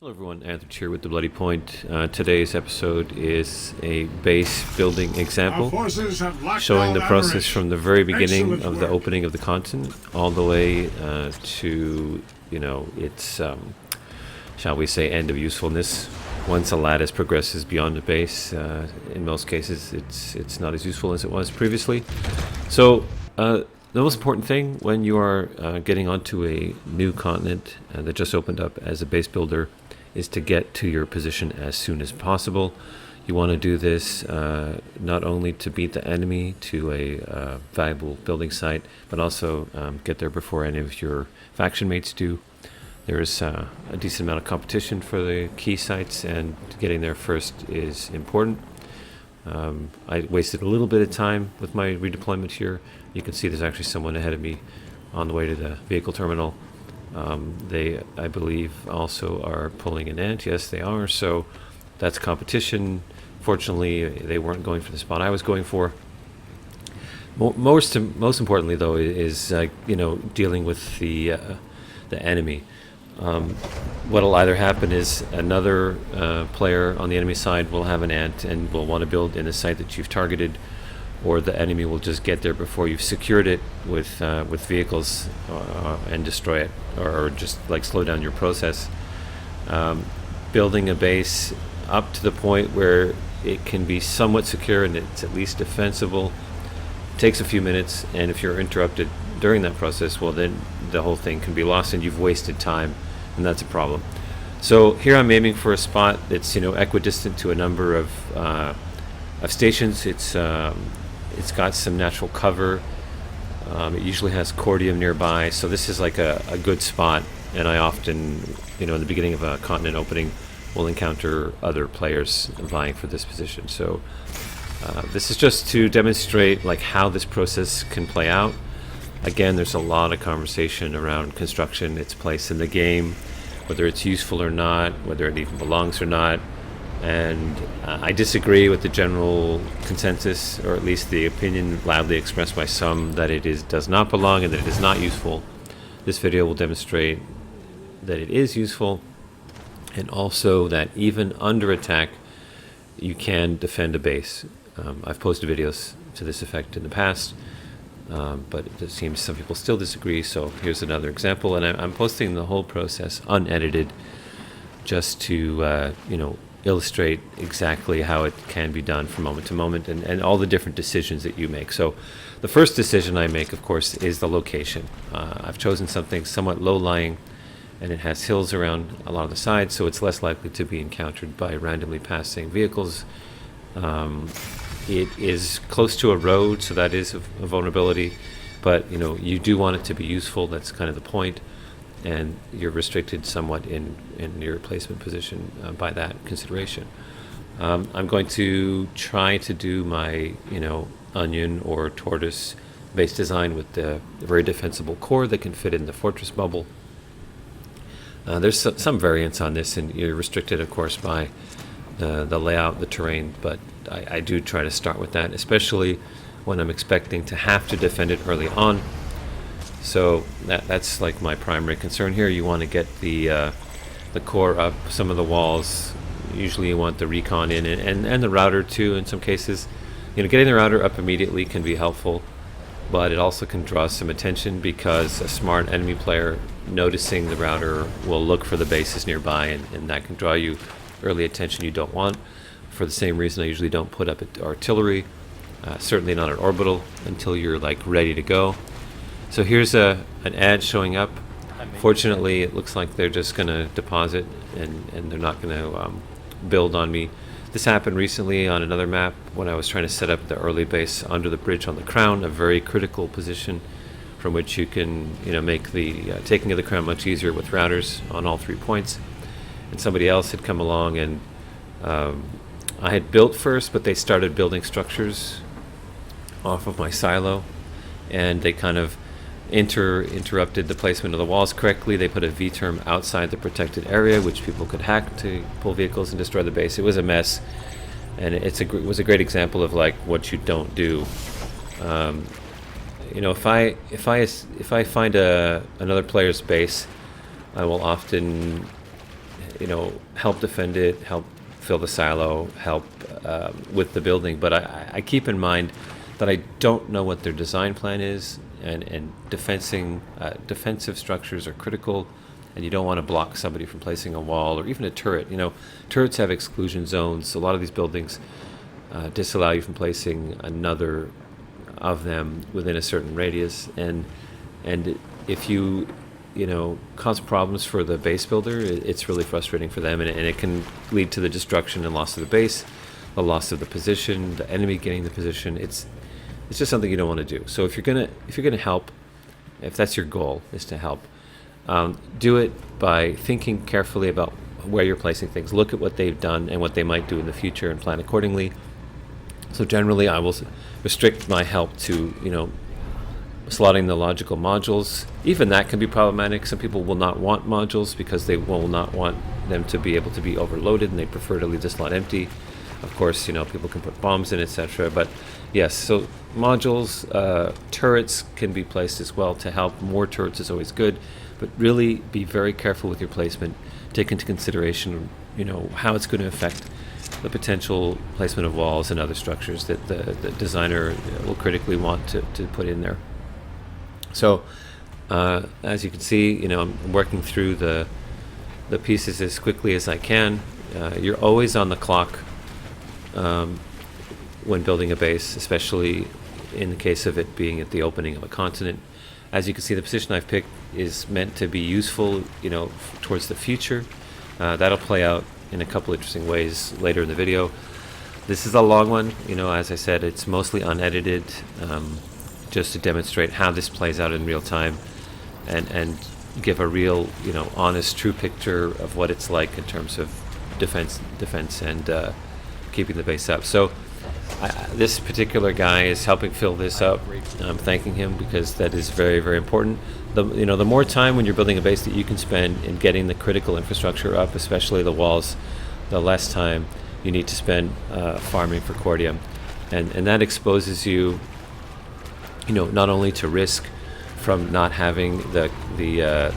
Hello everyone, Anthony here with The Bloody Point. Today's episode is a base building example showing the process from the very beginning of the opening of the continent all the way to, its, shall we say, end of usefulness. Once a lattice progresses beyond the base, in most cases it's not as useful as it was previously. So the most important thing when you are getting onto a new continent that just opened up as a base builder is to get to your position as soon as possible. You want to do this not only to beat the enemy to a valuable building site, but also get there before any of your faction mates do. There is a decent amount of competition for the key sites, and getting there first is important. I wasted a little bit of time with my redeployment here. You can see there's actually someone ahead of me on the way to the vehicle terminal. They, I believe, also are pulling an ant. Yes, they are. So that's competition. Fortunately, they weren't going for the spot I was going for. Most importantly, though, is dealing with the enemy. What'll either happen is another player on the enemy side will have an ant and will want to build in a site that you've targeted, or the enemy will just get there before you've secured it with vehicles and destroy it, or just like slow down your process. Building a base up to the point where it can be somewhat secure and it's at least defensible takes a few minutes, and if you're interrupted during that process, well, then the whole thing can be lost and you've wasted time, and that's a problem. So here I'm aiming for a spot that's equidistant to a number of stations. It's got some natural cover. It usually has cordium nearby, so this is like a good spot. And I often, in the beginning of a continent opening, will encounter other players vying for this position. So this is just to demonstrate like how this process can play out. Again, there's a lot of conversation around construction, its place in the game, whether it's useful or not, whether it even belongs or not. And I disagree with the general consensus, or at least the opinion loudly expressed by some, that it does not belong and that it is not useful. This video will demonstrate that it is useful, and also that even under attack, you can defend a base. I've posted videos to this effect in the past, but it seems some people still disagree, so here's another example. And I'm posting the whole process unedited just to, illustrate exactly how it can be done from moment to moment, and all the different decisions that you make. So the first decision I make, of course, is the location. I've chosen something somewhat low-lying, and it has hills around a lot of the sides, so it's less likely to be encountered by randomly passing vehicles. It is close to a road, so that is a vulnerability, but you do want it to be useful. That's kind of the point. And you're restricted somewhat in your placement position by that consideration. I'm going to try to do my onion or tortoise base design with the very defensible core that can fit in the fortress bubble. There's some variance on this, and you're restricted, of course, by the layout, the terrain, but I do try to start with that, especially when I'm expecting to have to defend it early on. So that's like my primary concern here. You want to get the core up, some of the walls. Usually you want the recon in, and the router too in some cases. Getting the router up immediately can be helpful, but it also can draw some attention, because a smart enemy player noticing the router will look for the bases nearby, and that can draw you early attention you don't want. For the same reason, I usually don't put up artillery, certainly not an orbital, until you're like ready to go. So here's an ad showing up. Fortunately, it looks like they're just going to deposit, and they're not going to build on me. This happened recently on another map when I was trying to set up the early base under the bridge on the crown, a very critical position from which you can make the taking of the crown much easier with routers on all 3 points. And somebody else had come along, and I had built first, but they started building structures off of my silo, and they kind of interrupted the placement of the walls correctly. They put a V-term outside the protected area, which people could hack to pull vehicles and destroy the base. It was a mess, and it was a great example of like what you don't do. If I find another player's base, I will often help defend it, help fill the silo, help with the building. But I keep in mind that I don't know what their design plan is, and defensive structures are critical, and you don't want to block somebody from placing a wall or even a turret. Turrets have exclusion zones. A lot of these buildings disallow you from placing another of them within a certain radius, and if you cause problems for the base builder, it's really frustrating for them, and it can lead to the destruction and loss of the base, the loss of the position, the enemy getting the position. It's just something you don't want to do. So if you're gonna help, if that's your goal, is to help, do it by thinking carefully about where you're placing things. Look at what they've done and what they might do in the future and plan accordingly. So generally, I will restrict my help to slotting the logical modules. Even that can be problematic. Some people will not want modules because they will not want them to be able to be overloaded, and they prefer to leave the slot empty. Of course, people can put bombs in, etc. But yes, so modules, turrets can be placed as well to help. More turrets is always good, but really be very careful with your placement. Take into consideration, how it's going to affect the potential placement of walls and other structures that the designer will critically want to put in there. So, as you can see, I'm working through the pieces as quickly as I can. You're always on the clock when building a base, especially in the case of it being at the opening of a continent. As you can see, the position I've picked is meant to be useful, towards the future. That'll play out in a couple interesting ways later in the video. This is a long one, as I said, it's mostly unedited, just to demonstrate how this plays out in real time, and give a real, honest, true picture of what it's like in terms of defense and keeping the base up. So this particular guy is helping fill this up. I'm thanking him because that is very, very important. The more time when you're building a base that you can spend in getting the critical infrastructure up, especially the walls, the less time you need to spend farming for cordium, and that exposes you, not only to risk from not having the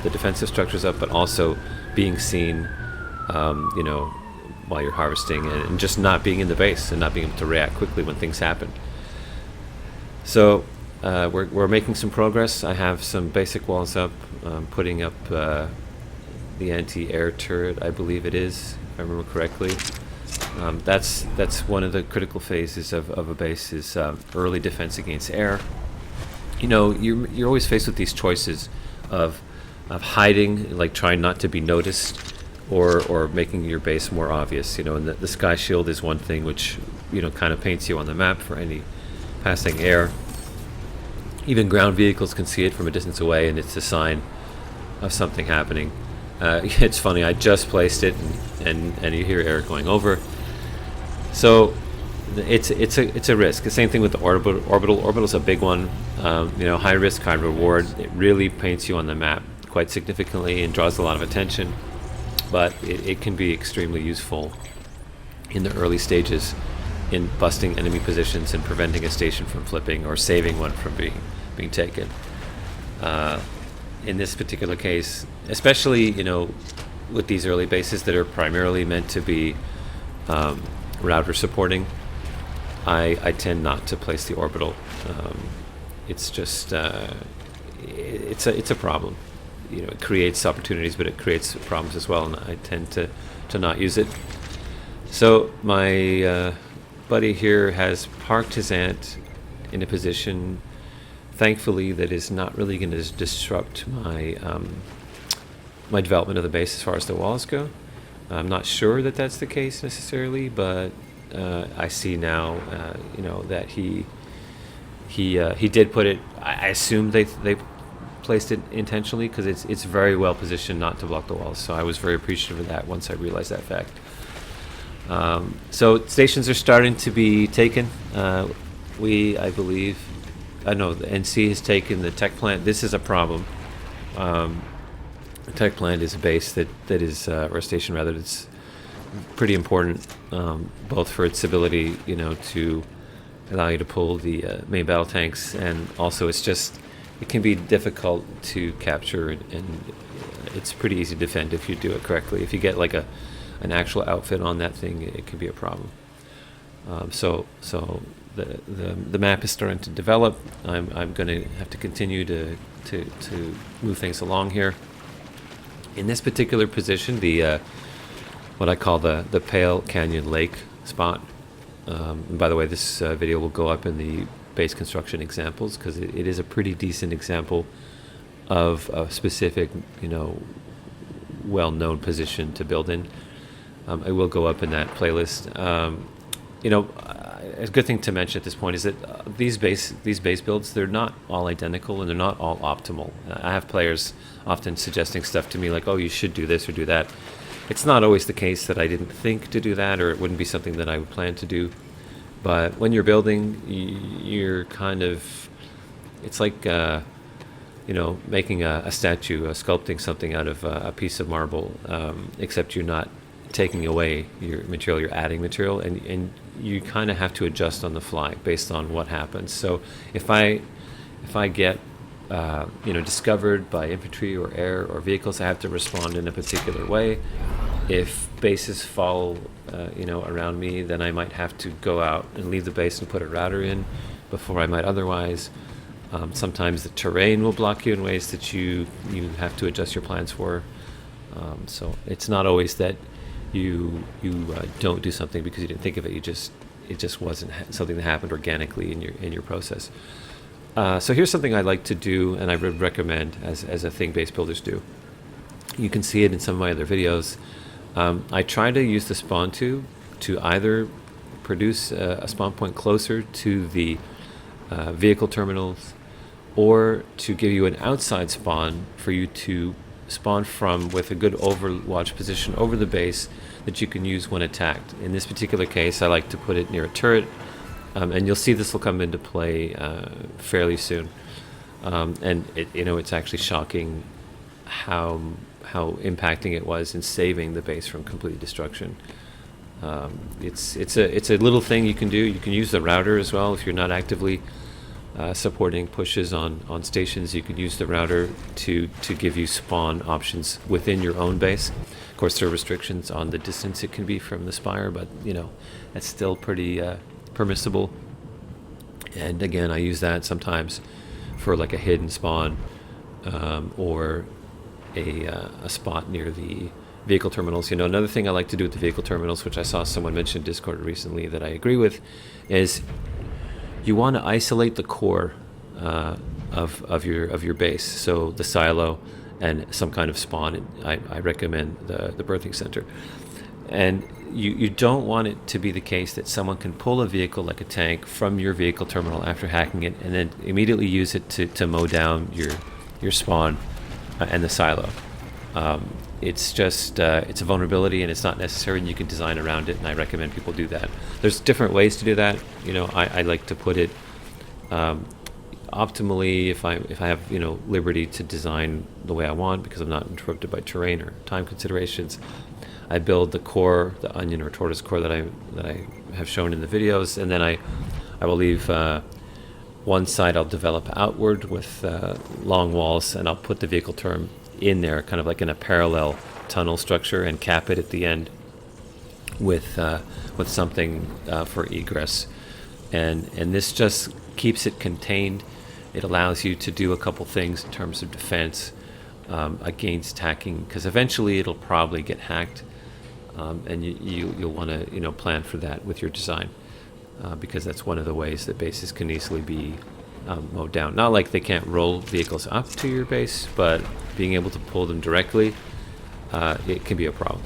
defensive structures up, but also being seen, while you're harvesting, and just not being in the base and not being able to react quickly when things happen. So we're making some progress. I have some basic walls up, putting up the anti-air turret, I believe it is, if I remember correctly. That's one of the critical phases of a base, is early defense against air. You're always faced with these choices of hiding, like trying not to be noticed, or making your base more obvious. And the sky shield is one thing which kind of paints you on the map for any passing air. Even ground vehicles can see it from a distance away, and it's a sign of something happening. It's funny, I just placed it, and you hear air going over. So it's a risk. The same thing with the orbital. Orbital's a big one. High risk, high reward. It really paints you on the map quite significantly and draws a lot of attention. But it can be extremely useful in the early stages in busting enemy positions and preventing a station from flipping or saving one from being taken. In this particular case, especially with these early bases that are primarily meant to be router supporting, I tend not to place the orbital. It's just it's a problem. It creates opportunities, but it creates problems as well, and I tend to not use it. So my buddy here has parked his ant in a position, thankfully, that is not really going to disrupt my my development of the base as far as the walls go. I'm not sure that that's the case necessarily, but I see now, that he did put it. I assume they placed it intentionally, because it's very well positioned not to block the walls. So I was very appreciative of that once I realized that fact. So stations are starting to be taken. I believe, I know the NC has taken the tech plant. This is a problem. The tech plant is a base that is, or a station rather, that's pretty important, both for its ability, to allow you to pull the main battle tanks, and also it can be difficult to capture and it's pretty easy to defend if you do it correctly. If you get like an actual outfit on that thing, it can be a problem. So the map is starting to develop. I'm going to have to continue to move things along here. In this particular position, the what I call the Pale Canyon Lake spot. And by the way, this video will go up in the base construction examples because it is a pretty decent example of a specific, well-known position to build in. It will go up in that playlist. A good thing to mention at this point is that these base builds, they're not all identical and they're not all optimal. I have players often suggesting stuff to me like, oh, you should do this or do that. It's not always the case that I didn't think to do that, or it wouldn't be something that I would plan to do. But when you're building, you're kind of, it's like, making a statue, sculpting something out of a piece of marble, except you're not taking away your material, you're adding material, and you kind of have to adjust on the fly based on what happens. So if I get discovered by infantry or air or vehicles, I have to respond in a particular way. If bases fall around me, then I might have to go out and leave the base and put a router in before I might otherwise. Sometimes the terrain will block you in ways that you have to adjust your plans for. So it's not always that you don't do something because you didn't think of it. It just wasn't something that happened organically in your process. So here's something I like to do, and I would recommend as a thing base builders do. You can see it in some of my other videos. I try to use the spawn tube to either produce a spawn point closer to the vehicle terminals, or to give you an outside spawn for you to spawn from with a good overwatch position over the base that you can use when attacked. In this particular case, I like to put it near a turret, and you'll see this will come into play fairly soon. And it's actually shocking how impacting it was in saving the base from complete destruction. It's a little thing you can do. You can use the router as well if you're not actively supporting pushes on stations. You could use the router to give you spawn options within your own base. Of course, there are restrictions on the distance it can be from the spire, but that's still pretty permissible. And again, I use that sometimes for like a hidden spawn, or a spot near the vehicle terminals. Another thing I like to do with the vehicle terminals, which I saw someone mention in Discord recently that I agree with, is you want to isolate the core of your base, so the silo and some kind of spawn. And I recommend the berthing center. And you don't want it to be the case that someone can pull a vehicle like a tank from your vehicle terminal after hacking it and then immediately use it to mow down your spawn and the silo. It's just it's a vulnerability and it's not necessary, and you can design around it, and I recommend people do that. There's different ways to do that. I like to put it optimally if I have liberty to design the way I want, because I'm not interrupted by terrain or time considerations. I build the core, the onion or tortoise core that I have shown in the videos, and then I will leave one side I'll develop outward with long walls, and I'll put the vehicle term in there, kind of like in a parallel tunnel structure, and cap it at the end with something for egress. And this just keeps it contained. It allows you to do a couple things in terms of defense against hacking, because eventually it'll probably get hacked, and you'll want to plan for that with your design, because that's one of the ways that bases can easily be mowed down. Not like they can't roll vehicles up to your base, but being able to pull them directly, it can be a problem.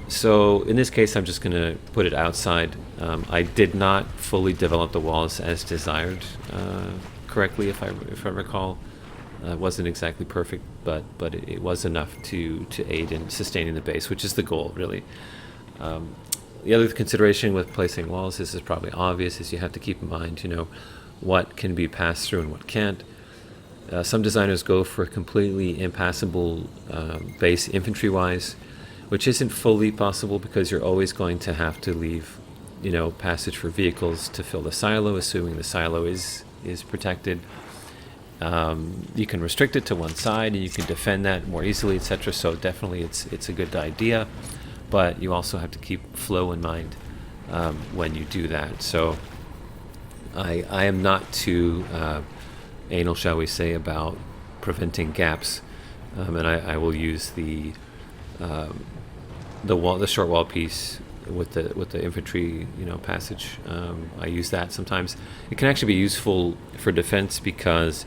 So in this case, I'm just going to put it outside. I did not fully develop the walls as desired correctly, if I recall. It wasn't exactly perfect, but it was enough to aid in sustaining the base, which is the goal, really. The other consideration with placing walls, this is probably obvious, is you have to keep in mind, what can be passed through and what can't. Some designers go for a completely impassable base infantry-wise, which isn't fully possible because you're always going to have to leave, passage for vehicles to fill the silo, assuming the silo is protected. You can restrict it to one side, and you can defend that more easily, etc. So definitely, it's a good idea, but you also have to keep flow in mind when you do that. So I am not too anal, shall we say, about preventing gaps, and I will use the short wall piece with the infantry passage. I use that sometimes. It can actually be useful for defense because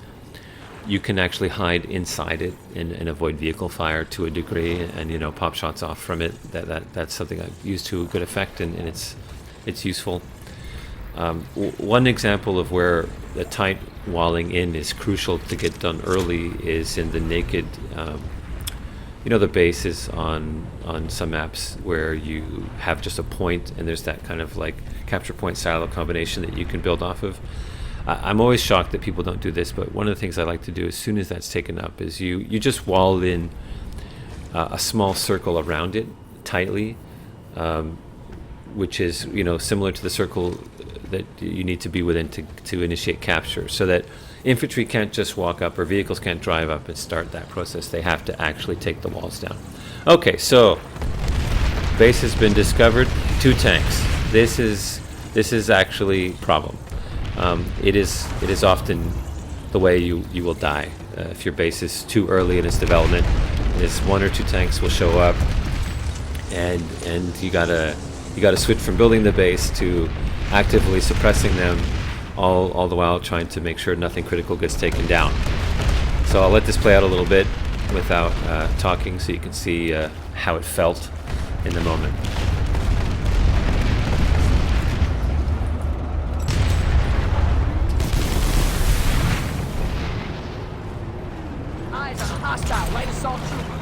you can actually hide inside it and avoid vehicle fire to a degree, and pop shots off from it. That's something I've used to good effect, and it's useful. One example of where the tight walling in is crucial to get done early is in the naked. The bases on some maps where you have just a point, and there's that kind of like capture point silo combination that you can build off of. I'm always shocked that people don't do this, but one of the things I like to do as soon as that's taken up is you just wall in a small circle around it tightly, which is similar to the circle that you need to be within to initiate capture, so that infantry can't just walk up or vehicles can't drive up and start that process. They have to actually take the walls down. Okay, so base has been discovered. 2 tanks. This is actually a problem. It is often the way you will die if your base is too early in its development. Is 1 or 2 tanks will show up, and you gotta switch from building the base to actively suppressing them, all the while trying to make sure nothing critical gets taken down. So I'll let this play out a little bit without talking, so you can see how it felt in the moment. Eyes on a hostile light assault trooper.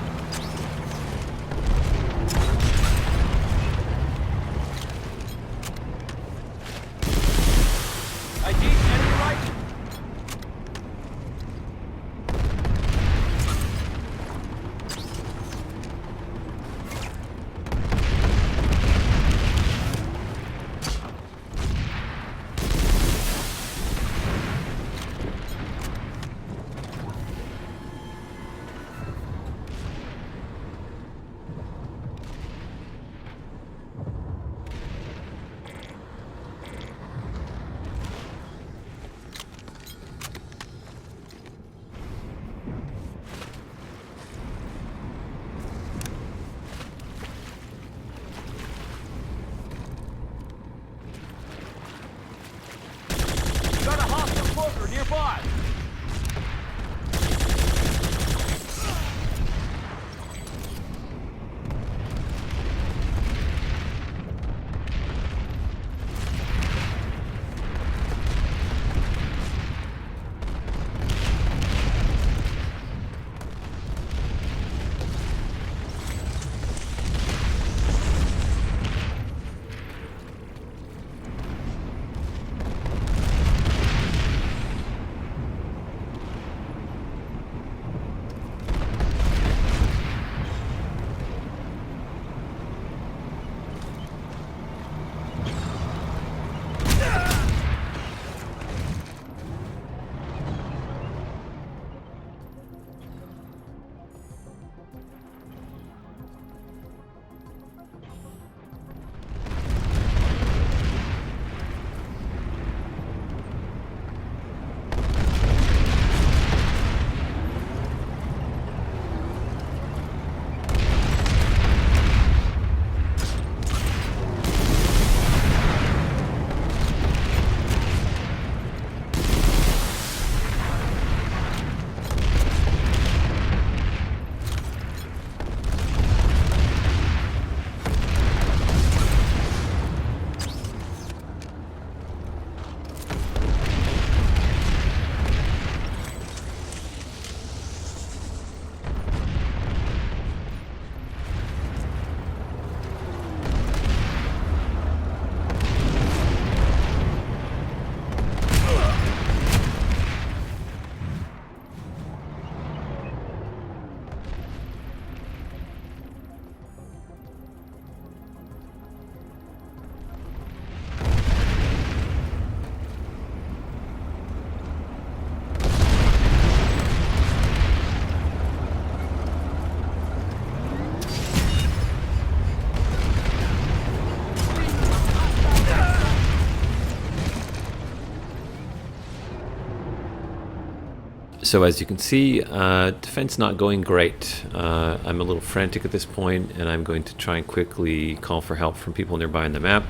So as you can see, defense not going great. I'm a little frantic at this point, and I'm going to try and quickly call for help from people nearby on the map.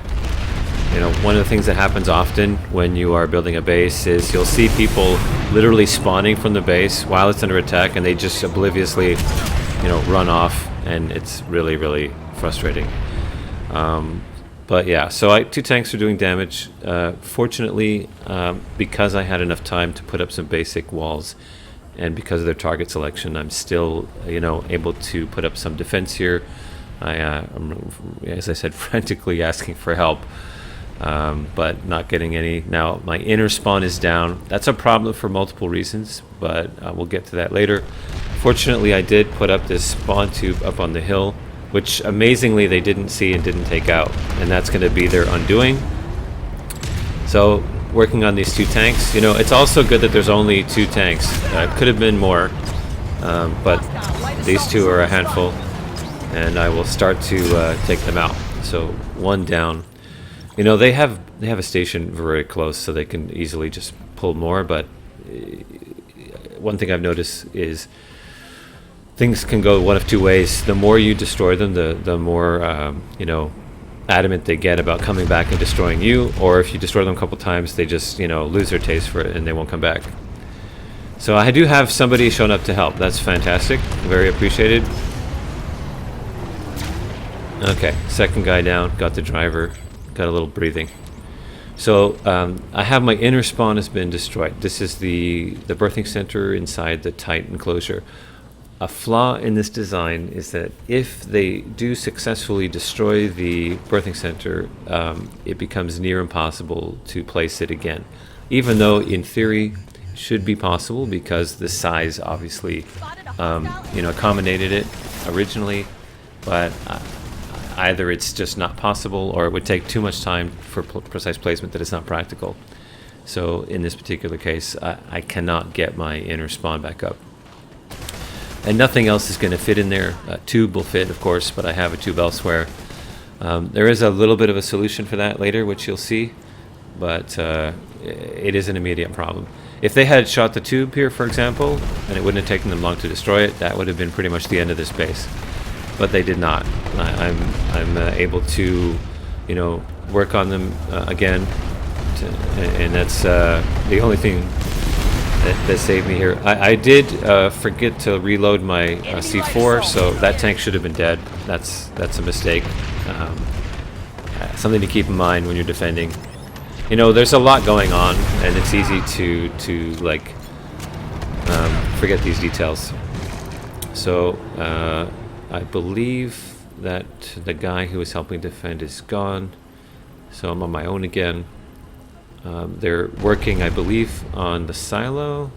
You know, one of the things that happens often when you are building a base is you'll see people literally spawning from the base while it's under attack, and they just obliviously, you know, run off, and it's really, really frustrating. But yeah, so 2 tanks are doing damage. Fortunately, because I had enough time to put up some basic walls, and because of their target selection, I'm still, you know, able to put up some defense here. I'm, as I said, frantically asking for help, but not getting any. Now, my inner spawn is down. That's a problem for multiple reasons, but we'll get to that later. Fortunately, I did put up this spawn tube up on the hill, which amazingly they didn't see and didn't take out, and that's going to be their undoing. So working on these 2 tanks, you know, it's also good that there's only 2 tanks. Could have been more, but these 2 are a handful, and I will start to take them out. So 1 down. You know, they have a station very close, so they can easily just pull more, but one thing I've noticed is things can go one of 2 ways. The more you destroy them, the more you know, adamant they get about coming back and destroying you. Or if you destroy them a couple times, they just, you know, lose their taste for it and they won't come back. So I do have somebody showing up to help. That's fantastic. Very appreciated. Okay, 2nd guy down. Got the driver. Got a little breathing. So I have my inner spawn has been destroyed. This is the birthing center inside the tight enclosure. A flaw in this design is that if they do successfully destroy the birthing center, it becomes near impossible to place it again. Even though in theory it should be possible because the size obviously you know, accommodated it originally, but either it's just not possible or it would take too much time for precise placement that it's not practical. So in this particular case, I cannot get my inner spawn back up. And nothing else is going to fit in there. A tube will fit, of course, but I have a tube elsewhere. There is a little bit of a solution for that later, which you'll see, but it is an immediate problem. If they had shot the tube here, for example, and it wouldn't have taken them long to destroy it, that would have been pretty much the end of this base. But they did not. I'm able to, you know, work on them again, and that's the only thing that saved me here. I did forget to reload my C4, so that tank should have been dead. That's a mistake. Something to keep in mind when you're defending. You know, there's a lot going on, and it's easy to like forget these details. So I believe that the guy who was helping defend is gone, so I'm on my own again. They're working, I believe, on the silo.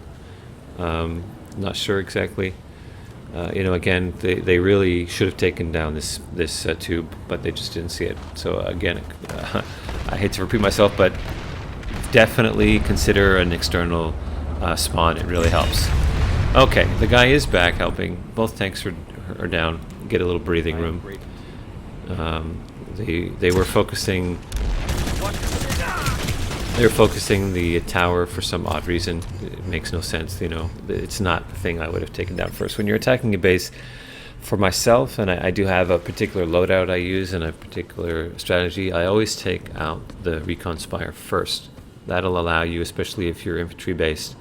Not sure exactly. You know, again, they really should have taken down this tube, but they just didn't see it. So again, I hate to repeat myself, but definitely consider an external spawn. It really helps. Okay, the guy is back helping. Both tanks are down. Get a little breathing room. They were focusing. They're focusing the tower for some odd reason. It makes no sense, you know. It's not the thing I would have taken down first. When you're attacking a base, for myself, and I do have a particular loadout I use and a particular strategy, I always take out the recon spire first. That'll allow you, especially if you're infantry based,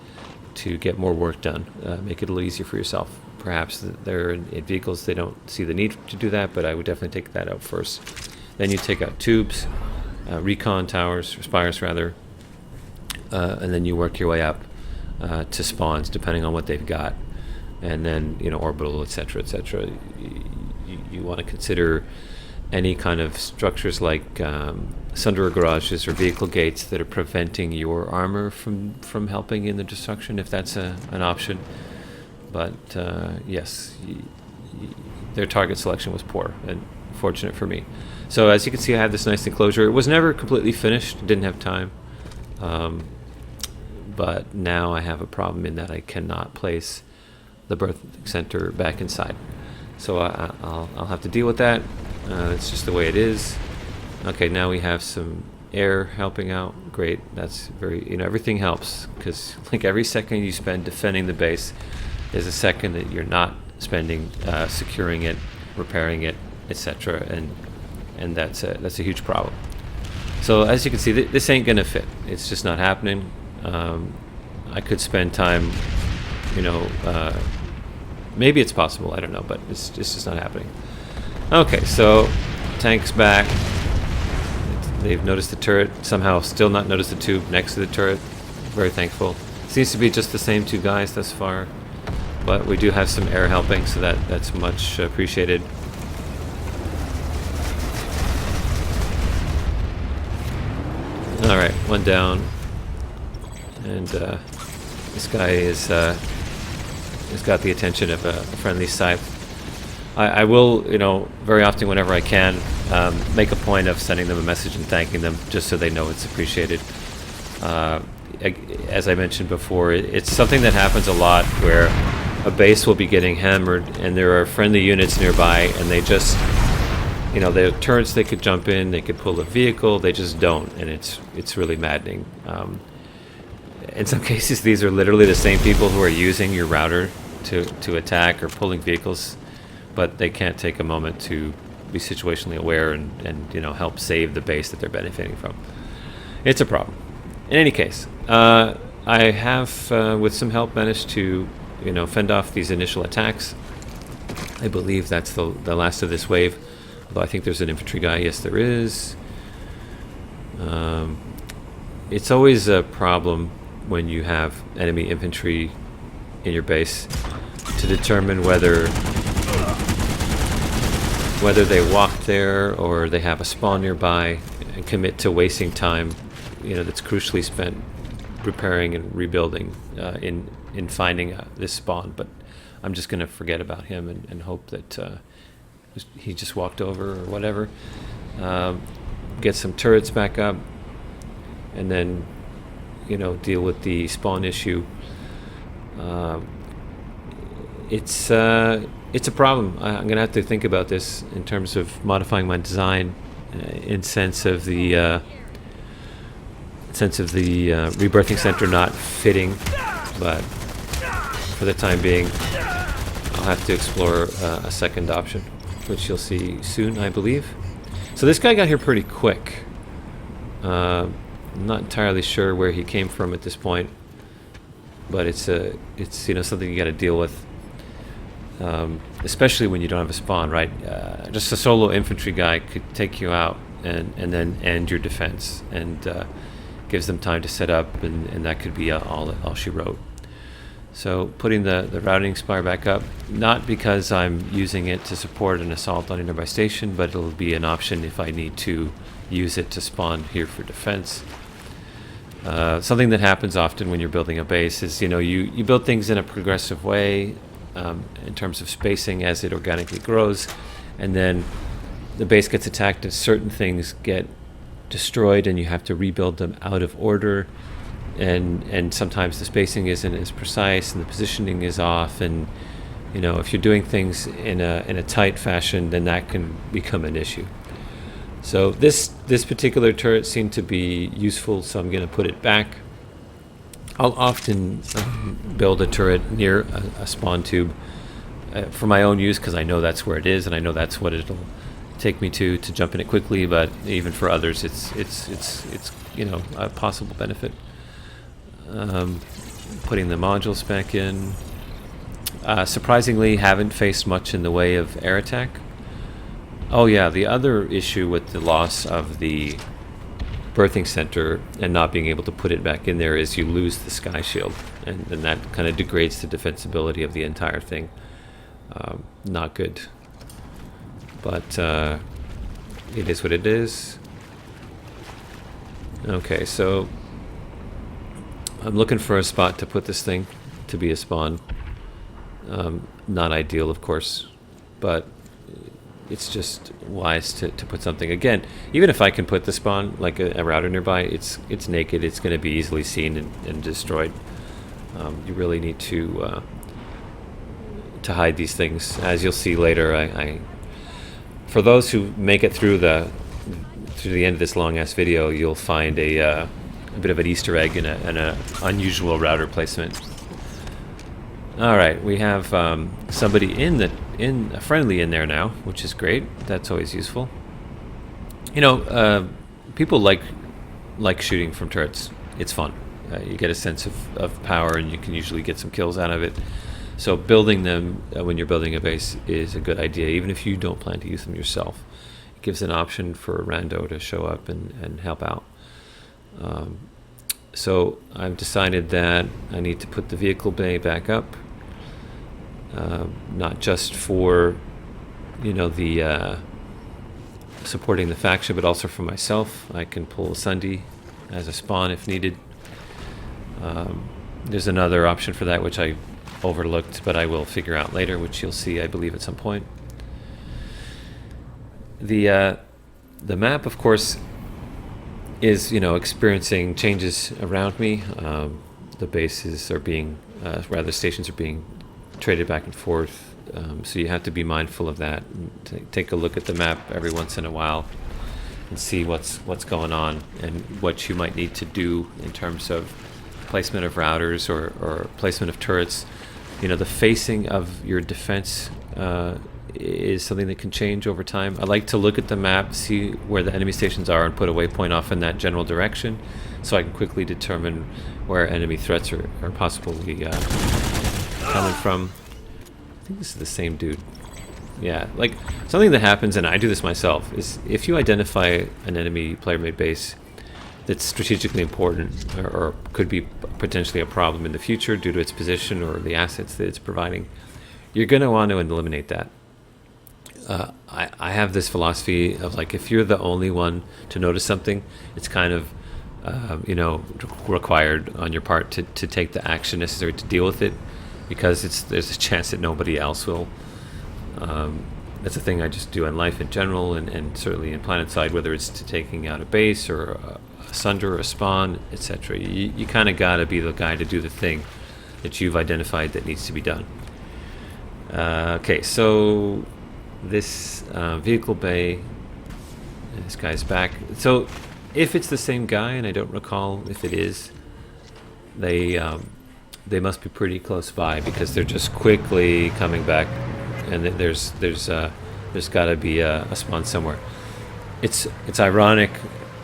to get more work done. Make it a little easier for yourself. Perhaps there are in vehicles they don't see the need to do that, but I would definitely take that out first. Then you take out tubes, recon towers, or spires rather, and then you work your way up to spawns depending on what they've got, and then, you know, orbital, etc., etc. You want to consider any kind of structures like sunderer garages or vehicle gates that are preventing your armor from helping in the destruction, if that's an option. But yes, their target selection was poor, and fortunate for me. So as you can see, I have this nice enclosure. It was never completely finished, didn't have time. But now I have a problem in that I cannot place the birth center back inside. So I'll have to deal with that. It's just the way it is. Okay, now we have some air helping out, great. That's very, everything helps, because like every second you spend defending the base is a second that you're not spending securing it, repairing it, etc. And that's a huge problem. So as you can see, this ain't gonna fit. It's just not happening. I could spend time, maybe it's possible, I don't know, but it's just not happening. Okay, so tank's back. They've noticed the turret, somehow still not noticed the tube next to the turret. Very thankful. Seems to be just the same two guys thus far, but we do have some air helping, so that's much appreciated. Alright, one down. And this guy has got the attention of a friendly scythe. I will, very often whenever I can, make a point of sending them a message and thanking them, just so they know it's appreciated. As I mentioned before, it's something that happens a lot, where a base will be getting hammered and there are friendly units nearby, and they just, they're turrets they could jump in, they could pull a vehicle, they just don't, and it's really maddening. In some cases, these are literally the same people who are using your router to attack or pulling vehicles, but they can't take a moment to be situationally aware and help save the base that they're benefiting from. It's a problem. In any case, I have, with some help, managed to fend off these initial attacks. I believe that's the last of this wave, although I think there's an infantry guy. Yes, there is. It's always a problem when you have enemy infantry in your base to determine whether they walk there or they have a spawn nearby, and commit to wasting time that's crucially spent repairing and rebuilding in finding this spawn. But I'm just going to forget about him and hope that he just walked over or whatever. Get some turrets back up, and then deal with the spawn issue. It's a problem. I'm gonna have to think about this in terms of modifying my design, in sense of the rebirthing center not fitting. But for the time being, I'll have to explore a second option, which you'll see soon, I believe. So this guy got here pretty quick. I'm not entirely sure where he came from at this point, but it's something you got to deal with, especially when you don't have a spawn, right? Just a solo infantry guy could take you out and then end your defense, and gives them time to set up, and that could be all she wrote. So putting the routing spire back up, not because I'm using it to support an assault on a nearby station, but it'll be an option if I need to use it to spawn here for defense. Something that happens often when you're building a base is, you build things in a progressive way, in terms of spacing as it organically grows, and then the base gets attacked and certain things get destroyed and you have to rebuild them out of order, and sometimes the spacing isn't as precise and the positioning is off, and if you're doing things in a tight fashion, then that can become an issue. So this particular turret seemed to be useful, so I'm going to put it back. I'll often build a turret near a spawn tube for my own use, because I know that's where it is and I know that's what it'll take me to jump in it quickly. But even for others, it's a possible benefit. Putting the modules back in. Surprisingly, haven't faced much in the way of air attack. Oh yeah, the other issue with the loss of the birthing center and not being able to put it back in there is you lose the sky shield, and that kind of degrades the defensibility of the entire thing. Not good, but it is what it is. Okay, so I'm looking for a spot to put this thing to be a spawn. Not ideal, of course, but it's just wise to put something. Again, even if I can put the spawn, like a router nearby, it's naked, it's going to be easily seen and destroyed. You really need to hide these things. As you'll see later, I for those who make it through through the end of this long-ass video, you'll find a bit of an Easter egg and an unusual router placement. All right, we have somebody friendly in there now, which is great. That's always useful. You know, people like shooting from turrets. It's fun. You get a sense of power, and you can usually get some kills out of it. So building them when you're building a base is a good idea, even if you don't plan to use them yourself. It gives an option for a rando to show up and help out. So I've decided that I need to put the vehicle bay back up, not just for, you know, the supporting the faction, but also for myself. I can pull Sunday as a spawn if needed. There's another option for that which I overlooked, but I will figure out later, which you'll see, I believe, at some point. The map, of course, is, you know, experiencing changes around me. The bases are being, stations are being traded back and forth. So you have to be mindful of that. Take a look at the map every once in a while and see what's going on and what you might need to do in terms of placement of routers or placement of turrets. You know, the facing of your defense is something that can change over time. I like to look at the map, see where the enemy stations are, and put a waypoint off in that general direction, so I can quickly determine where enemy threats are possibly coming from. I think this is the same dude. Yeah, like something that happens, and I do this myself, is if you identify an enemy player-made base that's strategically important or could be potentially a problem in the future due to its position or the assets that it's providing, you're going to want to eliminate that. I have this philosophy of, like, if you're the only one to notice something, it's kind of you know, required on your part to take the action necessary to deal with it, because there's a chance that nobody else will. That's a thing I just do in life in general, and certainly in PlanetSide, whether it's to taking out a base or a sunder or a spawn, etc. You kind of got to be the guy to do the thing that you've identified that needs to be done. Okay, so this vehicle bay, this guy's back. So if it's the same guy, and I don't recall if it is, they must be pretty close by, because they're just quickly coming back, and there's got to be a spawn somewhere. It's ironic.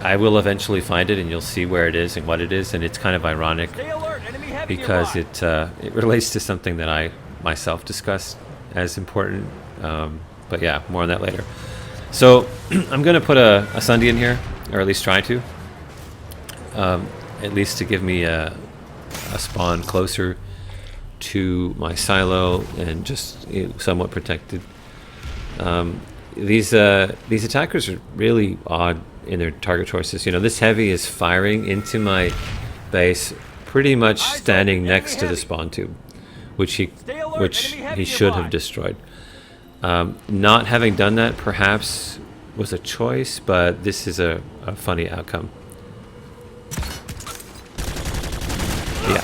I will eventually find it, and you'll see where it is and what it is, and it's kind of ironic because it relates to something that I myself discussed as important. But yeah, more on that later. So I'm going to put a Sunday in here, or at least try to, at least to give me a spawn closer to my silo and just, you know, somewhat protected. These attackers are really odd in their target choices. You know, this heavy is firing into my base, pretty much standing next to the spawn tube, which he should have destroyed. Not having done that perhaps was a choice, but this is a funny outcome. Yeah.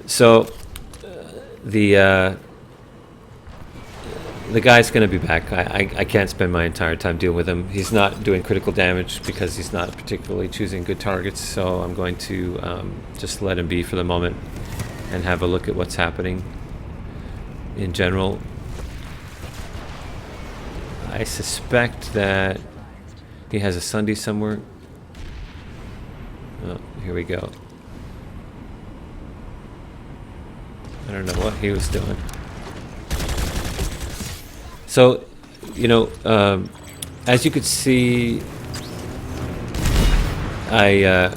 So the guy's going to be back. I can't spend my entire time dealing with him. He's not doing critical damage because he's not particularly choosing good targets, so I'm going to just let him be for the moment and have a look at what's happening in general. I suspect that he has a Sunday somewhere. Oh, here we go. I don't know what he was doing. So, you know, as you could see, I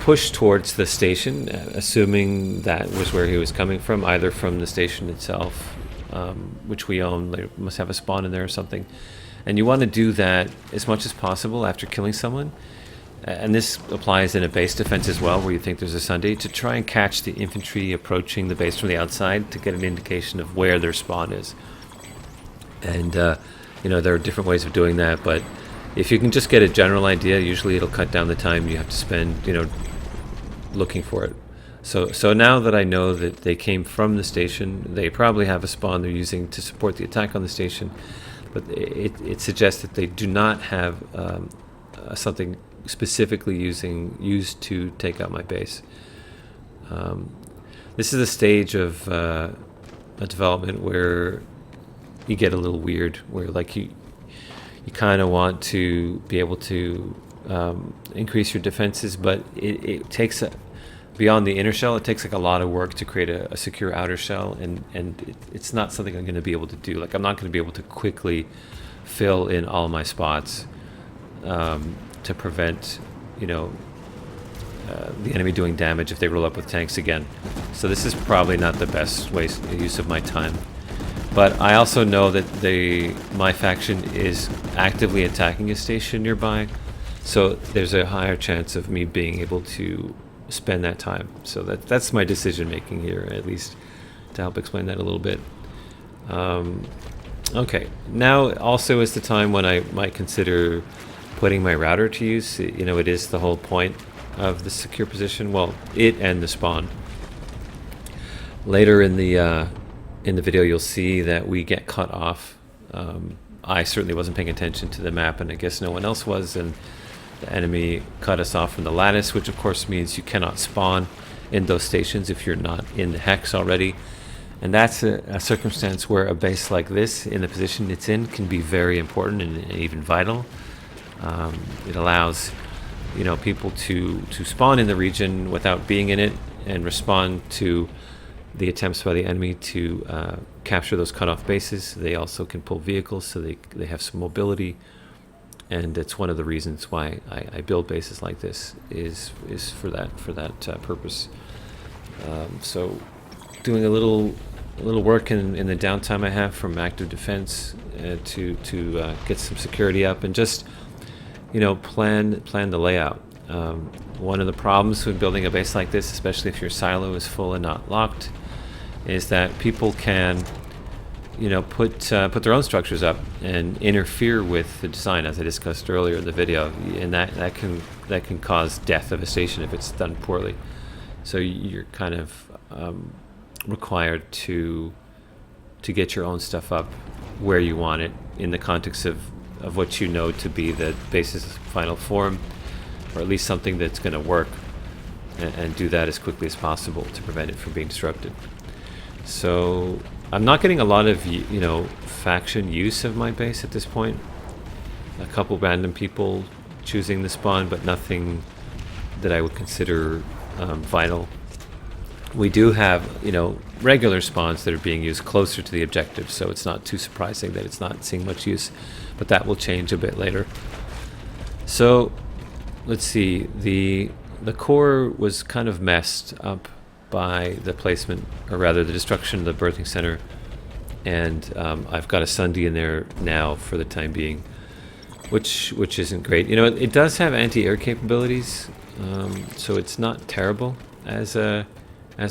pushed towards the station, assuming that was where he was coming from, either from the station itself, which we own. They must have a spawn in there or something. And you want to do that as much as possible after killing someone. And this applies in a base defense as well, where you think there's a Sunday, to try and catch the infantry approaching the base from the outside to get an indication of where their spawn is. And, you know, there are different ways of doing that, but if you can just get a general idea, usually it'll cut down the time you have to spend, you know, looking for it. So now that I know that they came from the station, they probably have a spawn they're using to support the attack on the station, but it suggests that they do not have something specifically used to take out my base. This is a stage of a development where you get a little weird, where like you kind of want to be able to increase your defenses, but it takes beyond the inner shell, it takes like a lot of work to create a secure outer shell, and it's not something I'm going to be able to do. Like I'm not going to be able to quickly fill in all my spots to prevent, the enemy doing damage if they roll up with tanks again. So this is probably not the best use of my time. But I also know that my faction is actively attacking a station nearby, so there's a higher chance of me being able to spend that time. So that's my decision making here, at least to help explain that a little bit. Okay, now also is the time when I might consider putting my router to use. It is the whole point of the secure position. Well, it and the spawn. Later in the video, you'll see that we get cut off. I certainly wasn't paying attention to the map, and I guess no one else was, and the enemy cut us off from the lattice, which of course means you cannot spawn in those stations if you're not in the hex already. And that's a circumstance where a base like this, in the position it's in, can be very important and even vital. It allows people to spawn in the region without being in it and respond to the attempts by the enemy to capture those cut-off bases. They also can pull vehicles, so they have some mobility, and it's one of the reasons why I build bases like this is for that purpose. So doing a little work in the downtime I have from active defense to get some security up and just plan the layout. One of the problems with building a base like this, especially if your silo is full and not locked, is that people can put their own structures up and interfere with the design, as I discussed earlier in the video, and that can cause death of a station if it's done poorly. So you're kind of required to get your own stuff up where you want it in the context of what you know to be the base's final form, or at least something that's going to work, and do that as quickly as possible to prevent it from being disrupted. So I'm not getting a lot of faction use of my base at this point. A couple random people choosing the spawn, but nothing that I would consider vital. We do have regular spawns that are being used closer to the objective, so it's not too surprising that it's not seeing much use, but that will change a bit later. So let's see, the core was kind of messed up by the placement, or rather the destruction of the birthing center, and I've got a Sunday in there now for the time being, which isn't great. It does have anti-air capabilities, so it's not terrible as a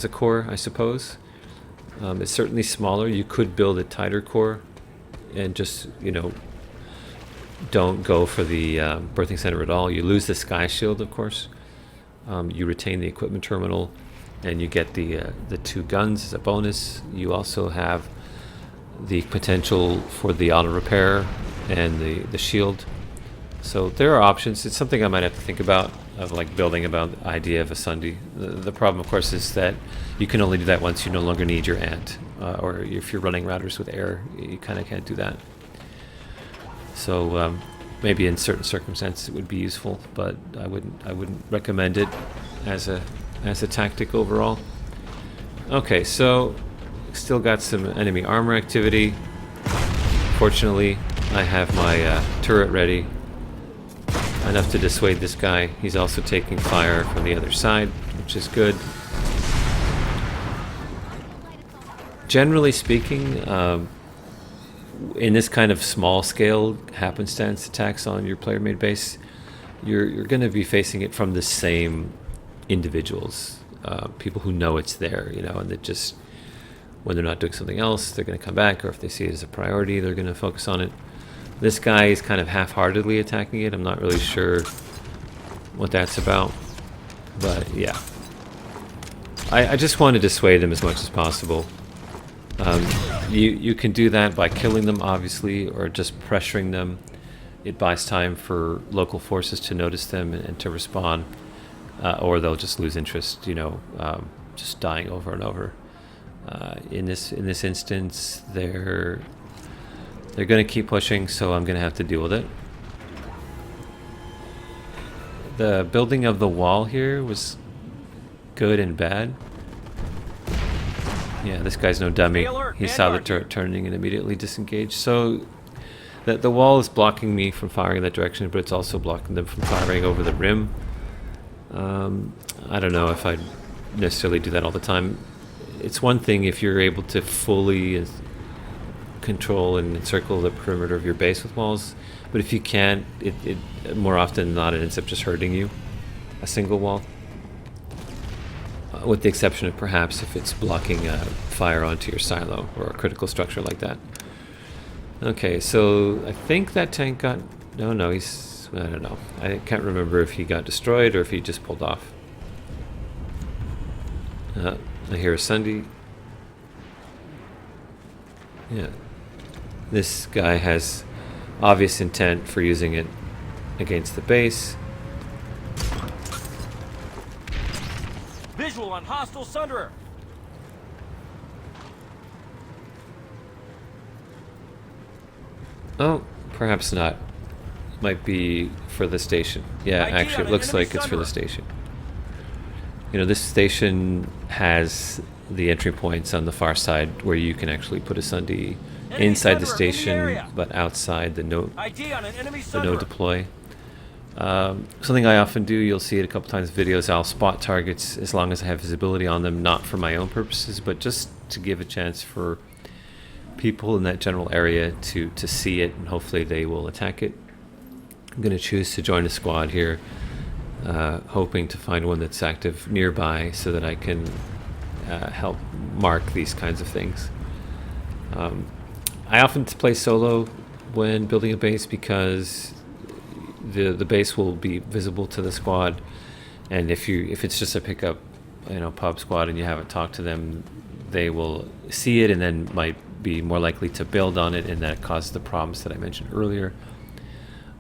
core, I suppose. It's certainly smaller. You could build a tighter core and just don't go for the birthing center at all. You lose the sky shield, of course. You retain the equipment terminal, and you get the 2 guns as a bonus. You also have the potential for the auto repair and the shield. So there are options. It's something I might have to think about, of like building about the idea of a Sunday. The problem, of course, is that you can only do that once you no longer need your ant, or if you're running routers with air, you kind of can't do that. So maybe in certain circumstances it would be useful, but I wouldn't recommend it as a tactic overall. Okay, so still got some enemy armor activity. Fortunately, I have my turret ready, enough to dissuade this guy. He's also taking fire from the other side, which is good. Generally speaking, in this kind of small-scale happenstance attacks on your player-made base, you're going to be facing it from the same individuals, people who know it's there, and that just, when they're not doing something else, they're going to come back, or if they see it as a priority, they're going to focus on it. This guy is kind of half-heartedly attacking it. I'm not really sure what that's about, but yeah. I just want to dissuade them as much as possible. You can do that by killing them, obviously, or just pressuring them it buys time for local forces to notice them and to respond, or they'll just lose interest, just dying over and over. In this instance, they're going to keep pushing, so I'm going to have to deal with it. The building of the wall here was good and bad. Yeah, this guy's no dummy. He saw the turret turning and immediately disengaged. So the wall is blocking me from firing in that direction, but it's also blocking them from firing over the rim. I don't know if I'd necessarily do that all the time. It's one thing if you're able to fully control and encircle the perimeter of your base with walls, but if you can't, it more often than not, it ends up just hurting you, a single wall. With the exception of perhaps if it's blocking fire onto your silo or a critical structure like that. Okay, so I think that tank got... No, he's... I don't know. I can't remember if he got destroyed or if he just pulled off. I hear a Sunday. Yeah. This guy has obvious intent for using it against the base. Visual on hostile Sunderer. Oh, perhaps not. Might be for the station. Yeah, actually, it looks like it's for the station. This station has the entry points on the far side where you can actually put a Sunday inside the station, but outside the node deploy. Something I often do, you'll see it a couple times in videos, I'll spot targets as long as I have visibility on them, not for my own purposes, but just to give a chance for people in that general area to see it, and hopefully they will attack it. I'm going to choose to join a squad here, hoping to find one that's active nearby so that I can help mark these kinds of things. I often play solo when building a base because the base will be visible to the squad, and if it's just a pickup, pub squad, and you haven't talked to them, they will see it and then might be more likely to build on it, and that causes the problems that I mentioned earlier.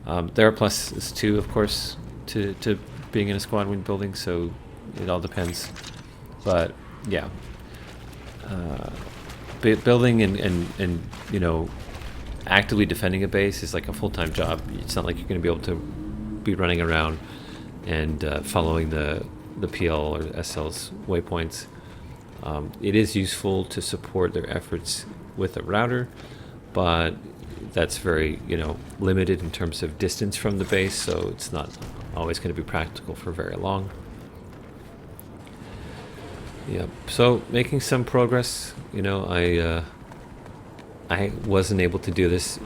There are pluses too, of course, to being in a squad when building, so it all depends. But yeah, building and actively defending a base is like a full-time job. It's not like you're going to be able to be running around and following the PL or SL's waypoints. It is useful to support their efforts with a router, but that's very limited in terms of distance from the base, so it's not always going to be practical for very long. Yeah, so making some progress. I wasn't able to do this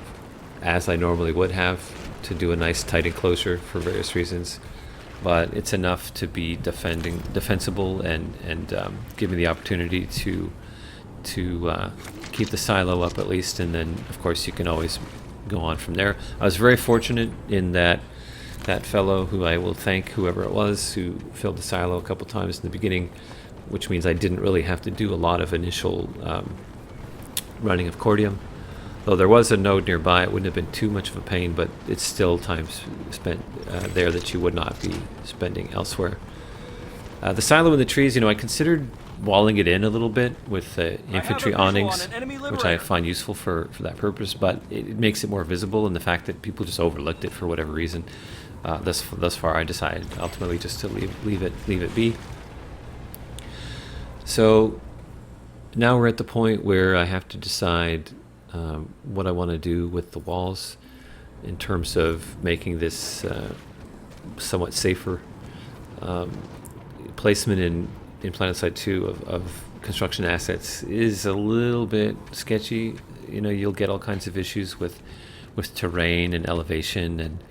as I normally would have, to do a nice tight enclosure for various reasons, but it's enough to be defensible and give me the opportunity to keep the silo up at least, and then of course you can always go on from there. I was very fortunate in that fellow, who I will thank, whoever it was, who filled the silo a couple times in the beginning, which means I didn't really have to do a lot of initial running of cordium. Though there was a node nearby, it wouldn't have been too much of a pain, but it's still time spent there that you would not be spending elsewhere. The silo in the trees, I considered walling it in a little bit with infantry awnings, which I find useful for that purpose, but it makes it more visible, and the fact that people just overlooked it for whatever reason. Thus far, I decided ultimately just to leave it be. So now we're at the point where I have to decide what I want to do with the walls in terms of making this somewhat safer. Placement in PlanetSide 2 of construction assets is a little bit sketchy. You'll get all kinds of issues with terrain and elevation, and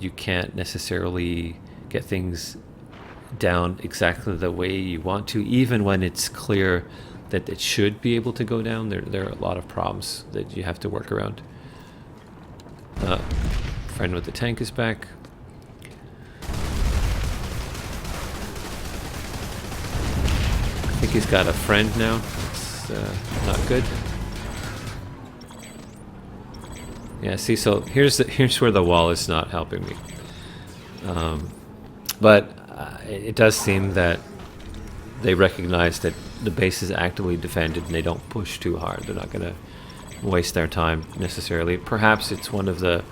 you can't necessarily get things down exactly the way you want to, even when it's clear that it should be able to go down. There are a lot of problems that you have to work around. Friend with the tank is back. I think he's got a friend now. It's not good. Yeah, see, so here's where the wall is not helping me. But it does seem that they recognize that the base is actively defended and they don't push too hard. They're not going to waste their time necessarily. Perhaps it's one of the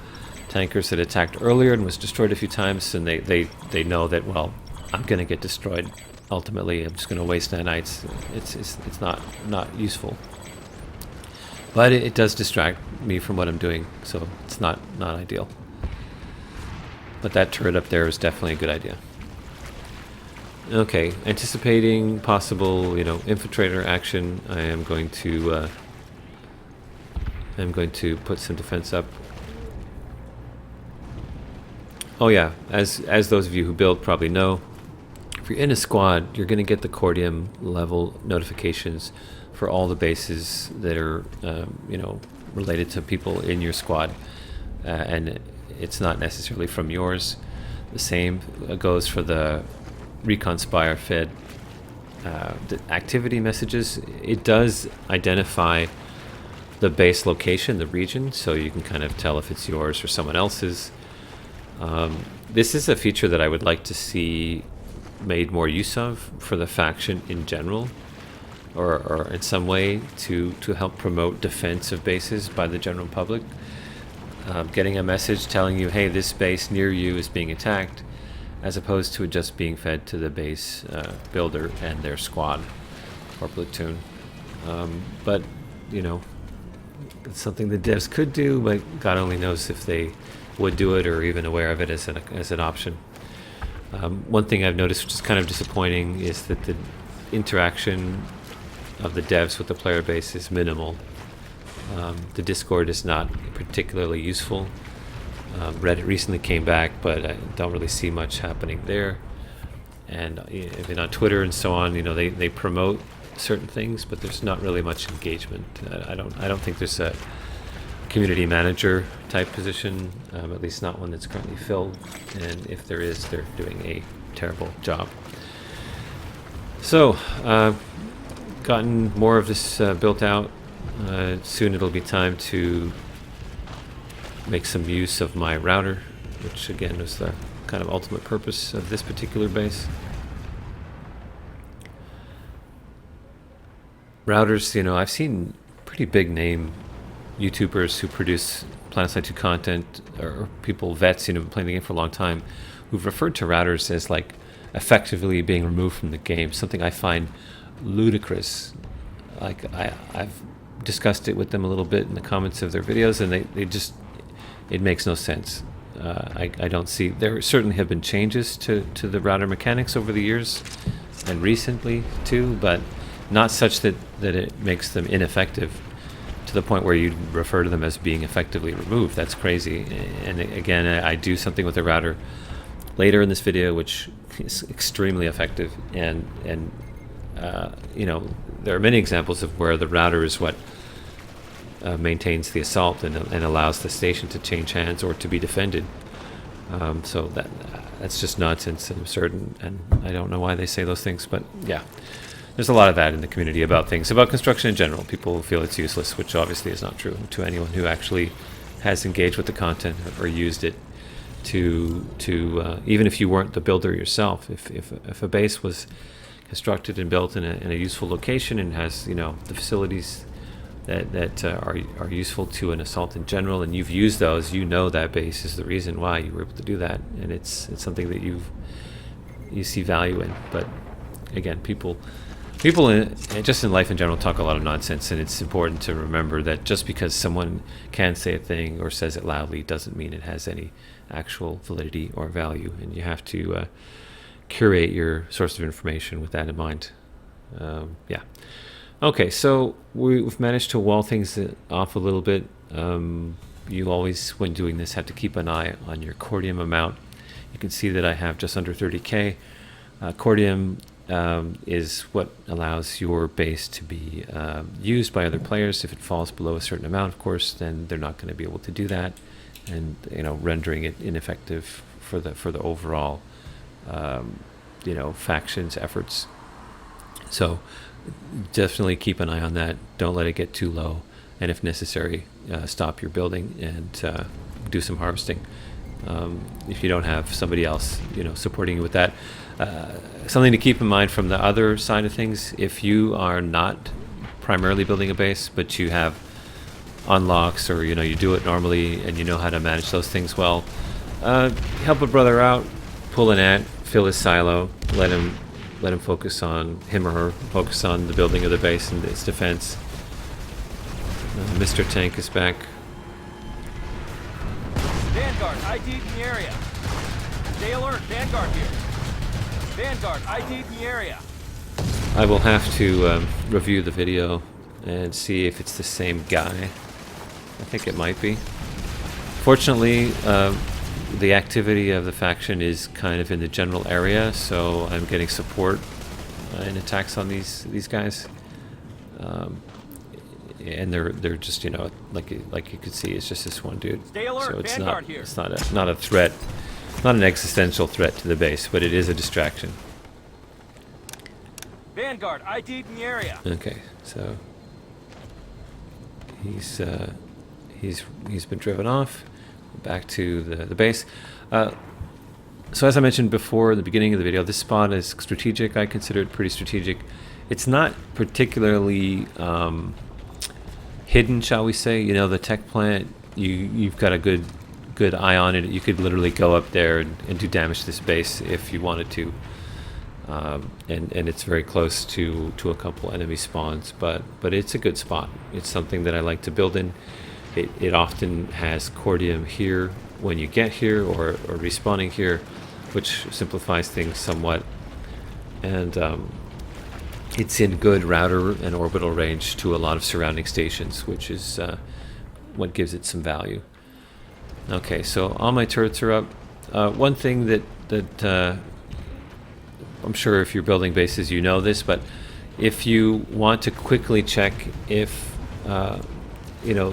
tankers that attacked earlier and was destroyed a few times, and they know that, well, I'm going to get destroyed ultimately. I'm just going to waste nanites. It's not useful. But it does distract me from what I'm doing, so it's not ideal. But that turret up there is definitely a good idea. Okay, anticipating possible, infiltrator action, I am going to put some defense up. Oh yeah, as those of you who build probably know, if you're in a squad, you're going to get the Cordium level notifications for all the bases that are, related to people in your squad, and it's not necessarily from yours. The same goes for the Recon Spire fed the activity messages. It does identify the base location, the region, so you can kind of tell if it's yours or someone else's. This is a feature that I would like to see made more use of for the faction in general, or in some way to help promote defense of bases by the general public. Getting a message telling you, hey, this base near you is being attacked, as opposed to it just being fed to the base builder and their squad or platoon. But, it's something the devs could do, but God only knows if they would do it or even aware of it as an option. One thing I've noticed, which is kind of disappointing, is that the interaction of the devs with the player base is minimal. The Discord is not particularly useful. Reddit recently came back, but I don't really see much happening there. And even on Twitter and so on, they promote certain things, but there's not really much engagement. I don't think there's a community manager type position, at least not one that's currently filled. And if there is, they're doing a terrible job. So, gotten more of this built out. Soon it'll be time to make some use of my router, which again is the kind of ultimate purpose of this particular base. Routers, I've seen pretty big name YouTubers who produce PlanetSide 2 content, or people, vets, been playing the game for a long time, who've referred to routers as like effectively being removed from the game, something I find ludicrous. Like I've discussed it with them a little bit in the comments of their videos, and they just, it makes no sense. I don't see, there certainly have been changes to the router mechanics over the years and recently too, but not such that it makes them ineffective to the point where you refer to them as being effectively removed. That's crazy. And again, I do something with the router later in this video which is extremely effective, and there are many examples of where the router is what maintains the assault and allows the station to change hands or to be defended. So that's just nonsense and absurd, and I don't know why they say those things, but yeah. There's a lot of that in the community about things, about construction in general. People feel it's useless, which obviously is not true to anyone who actually has engaged with the content or used it to even if you weren't the builder yourself. If a base was constructed and built in a useful location and has the facilities that are useful to an assault in general, and you've used those, that base is the reason why you were able to do that, and it's something that you see value in. But again, people just in life in general talk a lot of nonsense, and it's important to remember that just because someone can say a thing or says it loudly doesn't mean it has any actual validity or value, and you have to curate your source of information with that in mind. Yeah. Okay, so we've managed to wall things off a little bit. You always, when doing this, have to keep an eye on your Cordium amount. You can see that I have just under 30k. Cordium is what allows your base to be used by other players. If it falls below a certain amount, of course, then they're not going to be able to do that, and rendering it ineffective for the overall faction's efforts. So definitely keep an eye on that. Don't let it get too low, and if necessary, stop your building and do some harvesting. If you don't have somebody else, supporting you with that. Something to keep in mind from the other side of things: if you are not primarily building a base, but you have unlocks, or you do it normally and you know how to manage those things well, help a brother out, pull an ant, fill his silo, let him focus on focus on the building of the base and its defense. Mr. Tank is back. Vanguard, ID'd in the area. Stay alert, Vanguard here. Vanguard, ID'd in the area. I will have to review the video and see if it's the same guy. I think it might be. Fortunately, the activity of the faction is kind of in the general area, so I'm getting support in attacks on these guys. And they're just like you could see, it's just this one dude. Stay alert, so it's Vanguard not here. it's not a threat, not an existential threat to the base, but it is a distraction. Vanguard, ID'd in the area. Okay, so he's been driven off. Back to the base. So as I mentioned before, at the beginning of the video, this spot is strategic. I consider it pretty strategic. It's not particularly hidden, shall we say. The tech plant, you've got a good eye on it. You could literally go up there and do damage to this base if you wanted to. And it's very close to a couple enemy spawns, but it's a good spot. It's something that I like to build in. It often has cordium here when you get here, or respawning here, which simplifies things somewhat. And it's in good router and orbital range to a lot of surrounding stations, which is what gives it some value. Okay, so all my turrets are up. One thing that I'm sure if you're building bases you know this, but if you want to quickly check if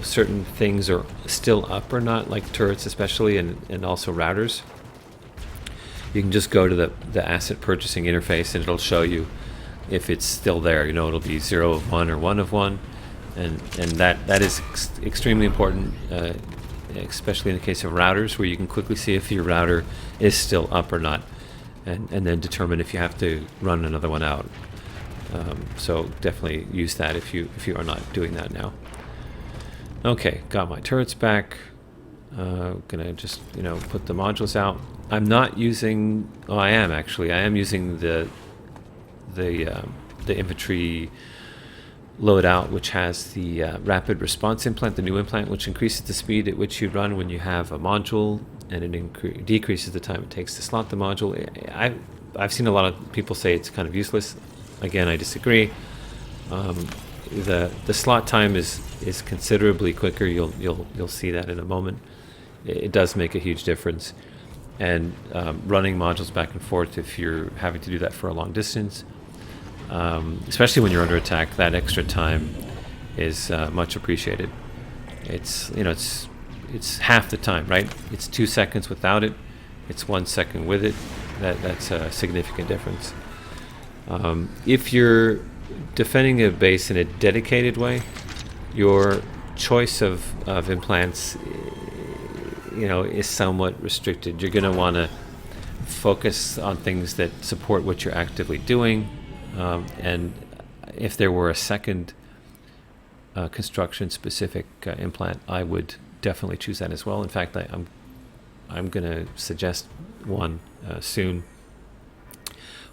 certain things are still up or not, like turrets especially, and also routers, you can just go to the asset purchasing interface and it'll show you if it's still there. It'll be 0 of 1 or 1 of 1, and that is extremely important, especially in the case of routers, where you can quickly see if your router is still up or not, and then determine if you have to run another one out. So definitely use that if you are not doing that now. Okay, got my turrets back. Gonna just put the modules out. I'm not using. Oh, I am actually. I am using the infantry loadout, which has the rapid response implant, the new implant, which increases the speed at which you run when you have a module, and it decreases the time it takes to slot the module. I've seen a lot of people say it's kind of useless. Again, I disagree. The slot time is considerably quicker. You'll see that in a moment. It does make a huge difference, and running modules back and forth, if you're having to do that for a long distance, especially when you're under attack, that extra time is much appreciated. It's half the time, right? It's 2 seconds without it. It's 1 second with it. That's a significant difference. If you're defending a base in a dedicated way, your choice of implants is somewhat restricted. You're going to want to focus on things that support what you're actively doing, and if there were a second construction specific implant, I would definitely choose that as well. In fact, I'm going to suggest one soon.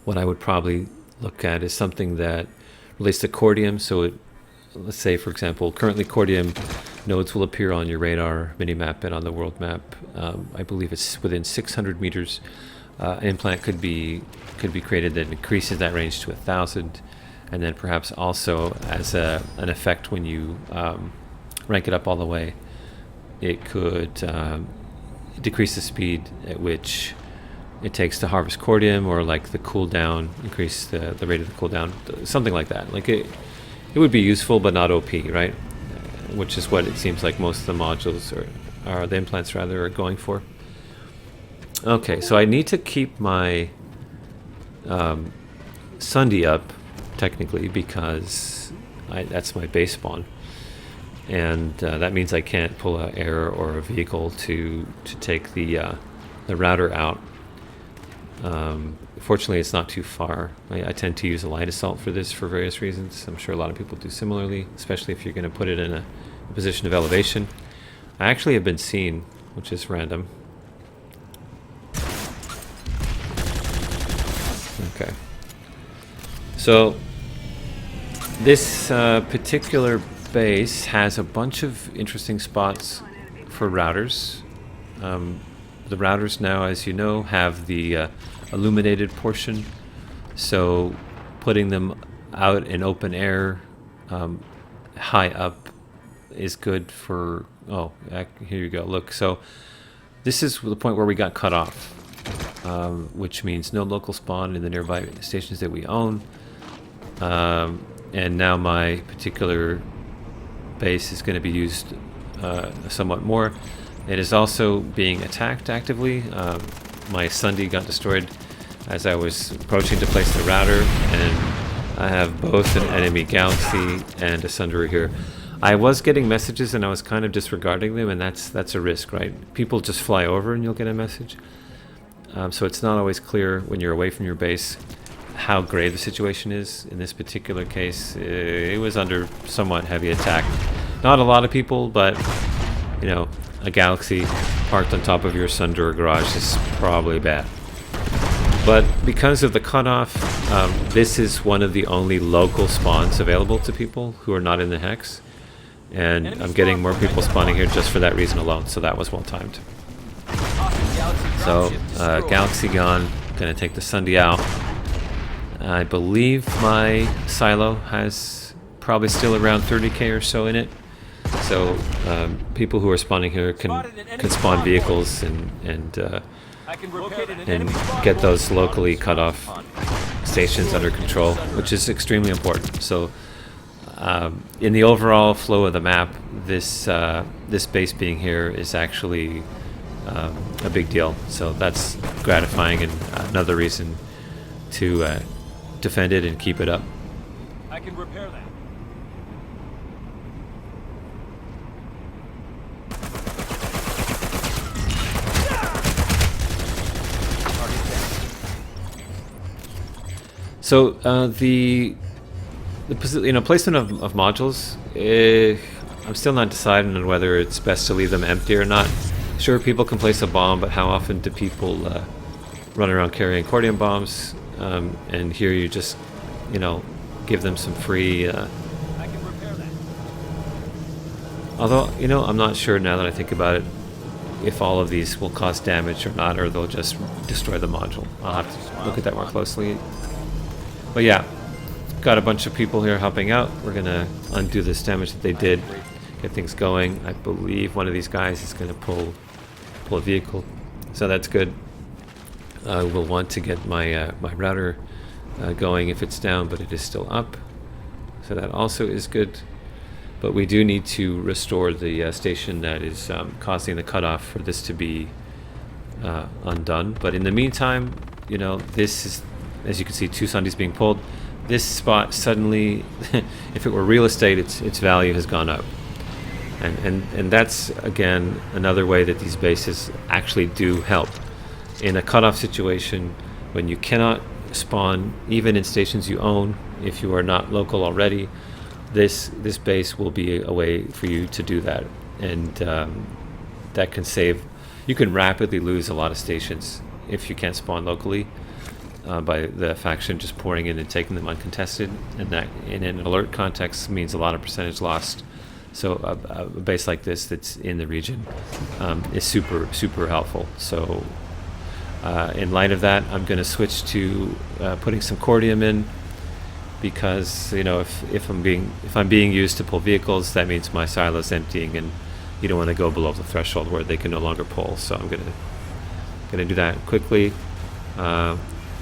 What I would probably look at is something that relates to cordium. So let's say, for example, currently cordium nodes will appear on your radar minimap and on the world map. I believe it's within 600 meters. An implant could be created that increases that range to 1,000, and then perhaps also as an effect when you rank it up all the way, it could decrease the speed at which it takes to harvest cordium, or like the cooldown, increase the rate of the cooldown, something like that. Like it would be useful but not OP, right? Which is what it seems like most of the modules or the implants rather are going for. Okay, so I need to keep my Sunday up technically because that's my base spawn. and that means I can't pull an air or a vehicle to take the router out. Fortunately, it's not too far. I tend to use a light assault for this for various reasons. I'm sure a lot of people do similarly, especially if you're going to put it in a position of elevation. I actually have been seen, which is random. Okay. So this particular base has a bunch of interesting spots for routers. The routers now, as you know, have the illuminated portion, so putting them out in open air high up is good for... oh, here you go, look. So this is the point where we got cut off, which means no local spawn in the nearby stations that we own. And now my particular base is going to be used somewhat more. It is also being attacked actively. My Sunday got destroyed as I was approaching to place the router, and I have both an enemy Galaxy and a Sunderer here. I was getting messages and I was kind of disregarding them, and that's a risk, right? People just fly over and you'll get a message. So it's not always clear when you're away from your base how grave the situation is. In this particular case, it was under somewhat heavy attack. Not a lot of people, but you know, a Galaxy parked on top of your Sunderer garage is probably bad. But because of the cutoff, this is one of the only local spawns available to people who are not in the hex. And I'm getting more people spawning here just for that reason alone, so that was well timed. So, Galaxy gone, gonna take the Sunday out. I believe my silo has probably still around 30k or so in it. So people who are spawning here can spawn vehicles and get those locally cut off stations under control, which is extremely important. So in the overall flow of the map, this base being here is actually a big deal. So that's gratifying and another reason to defend it and keep it up. I can repair that. So the placement of modules, I'm still not deciding on whether it's best to leave them empty or not. Sure, people can place a bomb, but how often do people run around carrying accordion bombs? And here you just, give them some free. I can repair that. Although, I'm not sure now that I think about it, if all of these will cause damage or not, or they'll just destroy the module. I'll have to look at that more closely. But yeah, got a bunch of people here helping out. We're gonna undo this damage that they did, get things going. I believe one of these guys is gonna pull a vehicle, so that's good. We'll want to get my my router going if it's down, but it is still up, so that also is good. But we do need to restore the station that is causing the cutoff for this to be undone. But in the meantime, this is, as you can see, 2 Sundays being pulled. This spot suddenly, if it were real estate, its value has gone up. And that's, again, another way that these bases actually do help. In a cutoff situation, when you cannot spawn, even in stations you own, if you are not local already, this base will be a way for you to do that. And that can save... You can rapidly lose a lot of stations if you can't spawn locally. By the faction just pouring in and taking them uncontested, and that in an alert context means a lot of percentage lost. So a base like this that's in the region is super helpful. So in light of that, I'm going to switch to putting some cordium in, because if I'm being used to pull vehicles, that means my silo's emptying, and you don't want to go below the threshold where they can no longer pull. So I'm gonna do that quickly.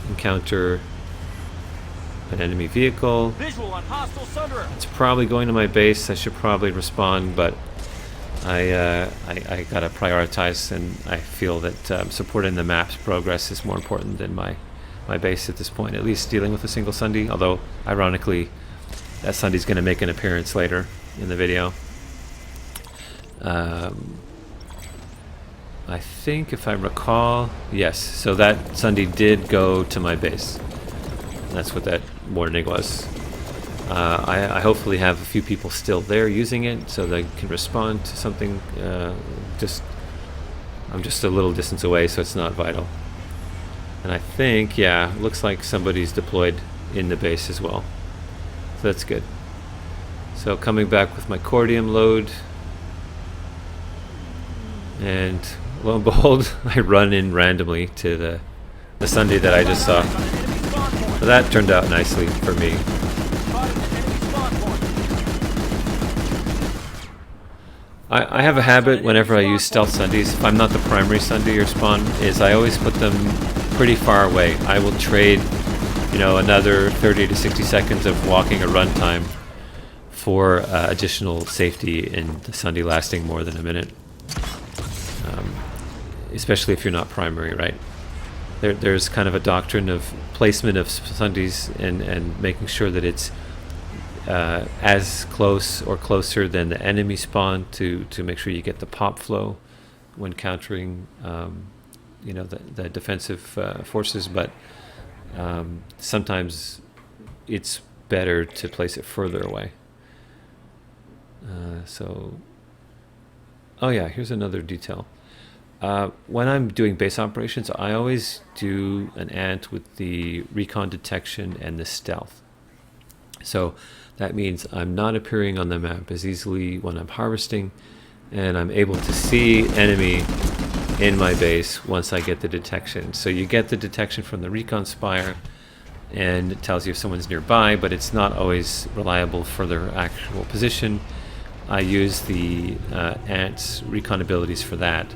Encounter an enemy vehicle. Visual on hostile Sunderer. It's probably going to my base. I should probably respond, but I gotta prioritize, and I feel that supporting the map's progress is more important than my base at this point. At least dealing with a single Sunday. Although, ironically, that Sunday's going to make an appearance later in the video. I think if I recall, yes. So that Sunday did go to my base. That's what that warning was. I hopefully have a few people still there using it, so they can respond to something. I'm just a little distance away, so it's not vital. And I think, yeah, looks like somebody's deployed in the base as well. So that's good. So coming back with my cordium load, and lo and behold, I run in randomly to the Sunday that I just saw. So that turned out nicely for me. I have a habit whenever I use stealth Sundays, if I'm not the primary Sunday or spawn, is I always put them pretty far away. I will trade, another 30 to 60 seconds of walking or run time for additional safety in the Sunday lasting more than a minute. Especially if you're not primary, right? There's kind of a doctrine of placement of Sundays and making sure that it's as close or closer than the enemy spawn to make sure you get the pop flow when countering the defensive forces, but sometimes it's better to place it further away. Oh yeah, here's another detail. When I'm doing base operations, I always do an ant with the recon detection and the stealth. So that means I'm not appearing on the map as easily when I'm harvesting, and I'm able to see enemy in my base once I get the detection. So you get the detection from the recon spire, and it tells you if someone's nearby, but it's not always reliable for their actual position. I use the ant's recon abilities for that.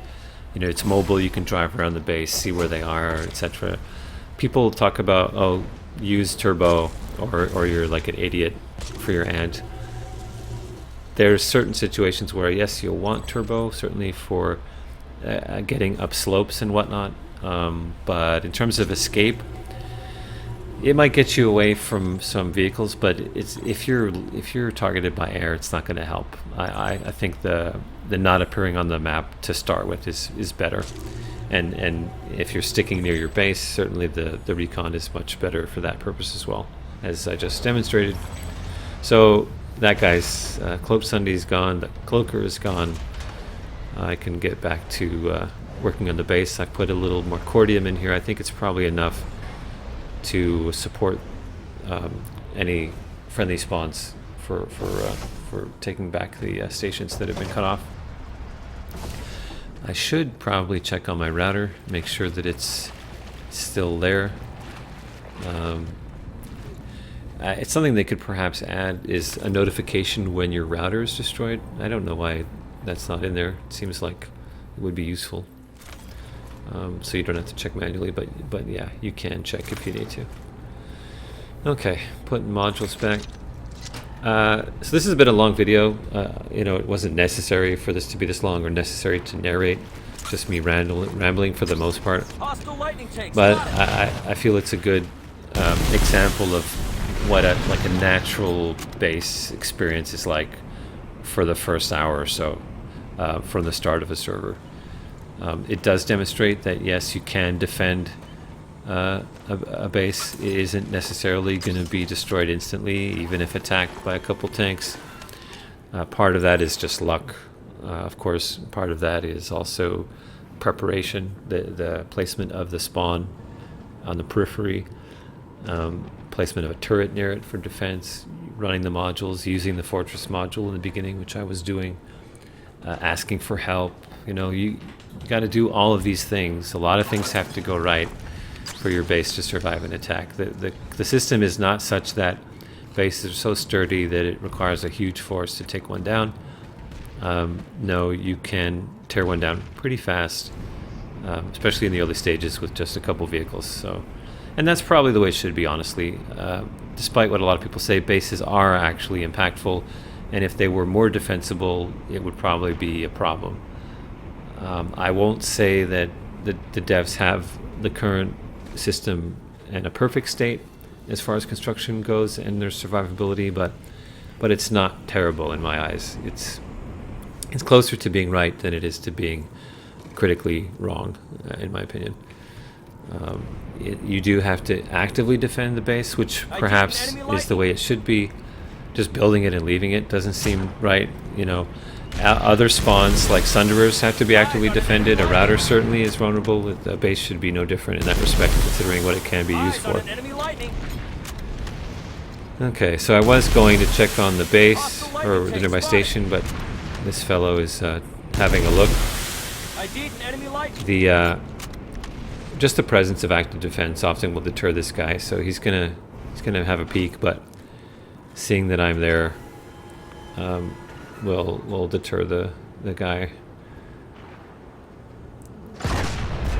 It's mobile, you can drive around the base, see where they are, etc. People talk about, use turbo, or you're like an idiot for your ant. There's certain situations where, yes, you'll want turbo, certainly for getting up slopes and whatnot, but in terms of escape, it might get you away from some vehicles, but if you're targeted by air, it's not going to help. I think the not appearing on the map to start with is better, and if you're sticking near your base, certainly the recon is much better for that purpose as well, as I just demonstrated. So that guy's Cloak Sunday's gone, the Cloaker is gone. I can get back to working on the base. I put a little more cordium in here. I think it's probably enough to support any friendly spawns for taking back the stations that have been cut off. I should probably check on my router, make sure that it's still there. It's something they could perhaps add is a notification when your router is destroyed. I don't know why that's not in there. It seems like it would be useful. So you don't have to check manually, but yeah, you can check if you need to. Okay, putting modules back. So this is a bit of a long video. It wasn't necessary for this to be this long or necessary to narrate. Just me rambling for the most part. But I feel it's a good example of what a natural base experience is like for the first hour or so from the start of a server. It does demonstrate that yes, you can defend a base. It isn't necessarily going to be destroyed instantly, even if attacked by a couple tanks. Part of that is just luck. Of course, part of that is also preparation, the placement of the spawn on the periphery, placement of a turret near it for defense, running the modules, using the fortress module in the beginning, which I was doing, asking for help. You got to do all of these things. A lot of things have to go right for your base to survive an attack. The system is not such that bases are so sturdy that it requires a huge force to take one down. No, you can tear one down pretty fast, especially in the early stages with just a couple vehicles. And that's probably the way it should be, honestly. Despite what a lot of people say, bases are actually impactful, and if they were more defensible, it would probably be a problem. I won't say that the devs have the current system in a perfect state as far as construction goes and their survivability, but it's not terrible in my eyes. It's closer to being right than it is to being critically wrong, in my opinion. You do have to actively defend the base, which perhaps is the way it should be. Just building it and leaving it doesn't seem right. You know, other spawns like Sunderers have to be actively defended. A router certainly is vulnerable. A base should be no different in that respect, considering what it can be used for. Okay, so I was going to check on the base or the nearby station, but this fellow is having a look. Just the presence of active defense often will deter this guy, so he's gonna have a peek, but seeing that I'm there will deter the guy.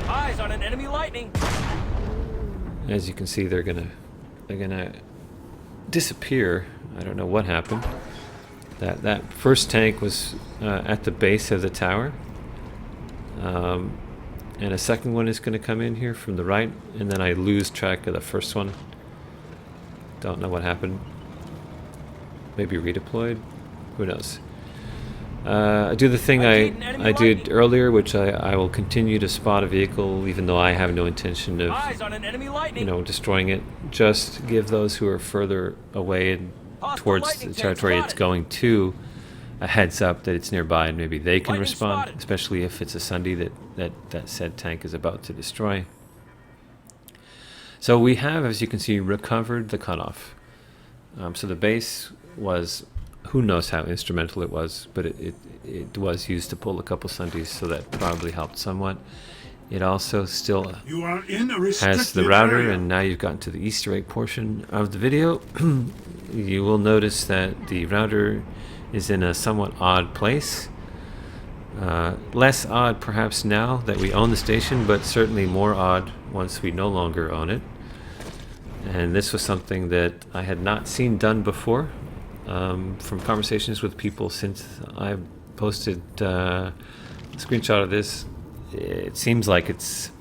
Eyes on an enemy lightning. As you can see, they're gonna disappear. I don't know what happened. That first tank was at the base of the tower, and a second one is going to come in here from the right, and then I lose track of the first one. Don't know what happened. Maybe redeployed? Who knows? I do the thing I did earlier, which I will continue to spot a vehicle even though I have no intention of, destroying it. Just give those who are further away towards the territory it's going to a heads up that it's nearby, and maybe they can respond, especially if it's a Sunday that said tank is about to destroy. So we have, as you can see, recovered the cutoff. So the base was, who knows how instrumental it was, but it was used to pull a couple Sundays, so that probably helped somewhat. It also still has the router, and now you've gotten to the Easter egg portion of the video. You will notice that the router is in a somewhat odd place. Less odd perhaps now that we own the station, but certainly more odd once we no longer own it. And this was something that I had not seen done before. From conversations with people since I posted a screenshot of this, it seems like it's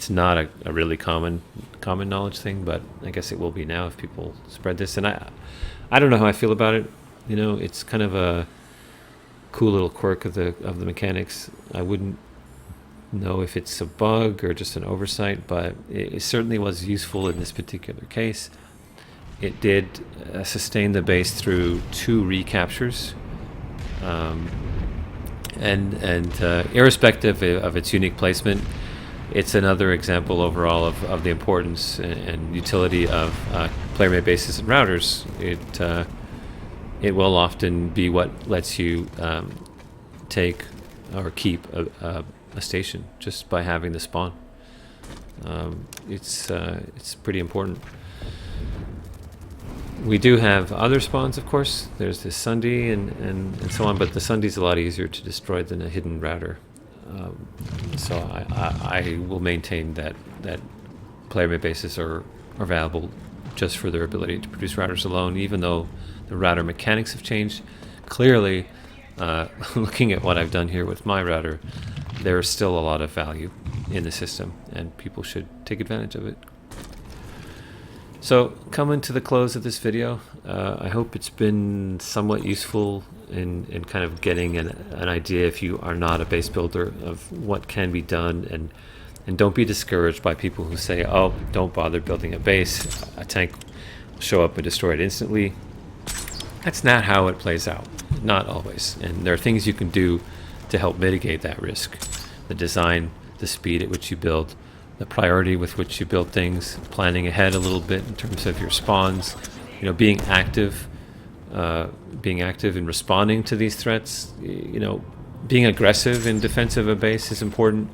not a really common knowledge thing, but I guess it will be now if people spread this. And I don't know how I feel about it. You know, it's kind of a cool little quirk of the mechanics. I wouldn't know if it's a bug or just an oversight, but it certainly was useful in this particular case. It did sustain the base through 2 recaptures, and irrespective of its unique placement, it's another example overall of the importance and utility of player-made bases and routers. It will often be what lets you take or keep a station just by having the spawn. It's pretty important. We do have other spawns, of course. There's this Sunday and so on, but the Sunday's a lot easier to destroy than a hidden router. So I will maintain that player-made bases are valuable just for their ability to produce routers alone, even though the router mechanics have changed. Clearly, looking at what I've done here with my router, there is still a lot of value in the system, and people should take advantage of it. So, coming to the close of this video, I hope it's been somewhat useful in kind of getting an idea, if you are not a base builder, of what can be done, and don't be discouraged by people who say, oh, don't bother building a base, a tank will show up and destroy it instantly. That's not how it plays out, not always, and there are things you can do to help mitigate that risk. The design, the speed at which you build, the priority with which you build things, planning ahead a little bit in terms of your spawns, being active in responding to these threats, being aggressive in defense of a base is important,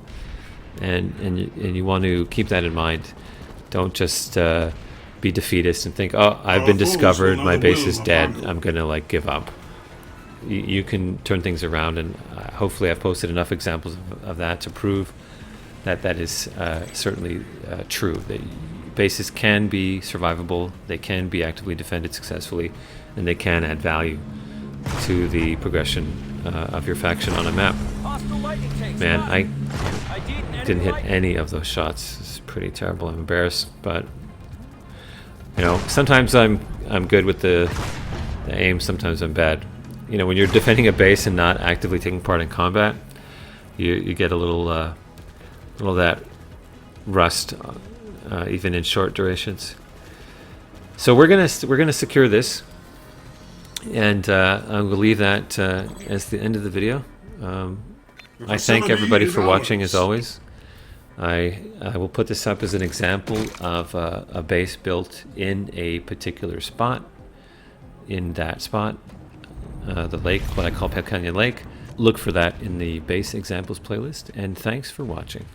and you want to keep that in mind. Don't just be defeatist and think, oh, I've been discovered, my base is dead, I'm gonna give up. You can turn things around, and hopefully I've posted enough examples of that to prove that is certainly true. That bases can be survivable, they can be actively defended successfully, and they can add value to the progression of your faction on a map. Man, I didn't hit any of those shots. It's pretty terrible. I'm embarrassed, but sometimes I'm good with the aim, sometimes I'm bad. you know, when you're defending a base and not actively taking part in combat, you get a little of that rust, even in short durations. So we're gonna secure this, and I will leave that as the end of the video. I thank everybody for watching as always. I will put this up as an example of a base built in a particular spot. In that spot, the lake, what I call Pale Canyon Lake. Look for that in the base examples playlist, and thanks for watching.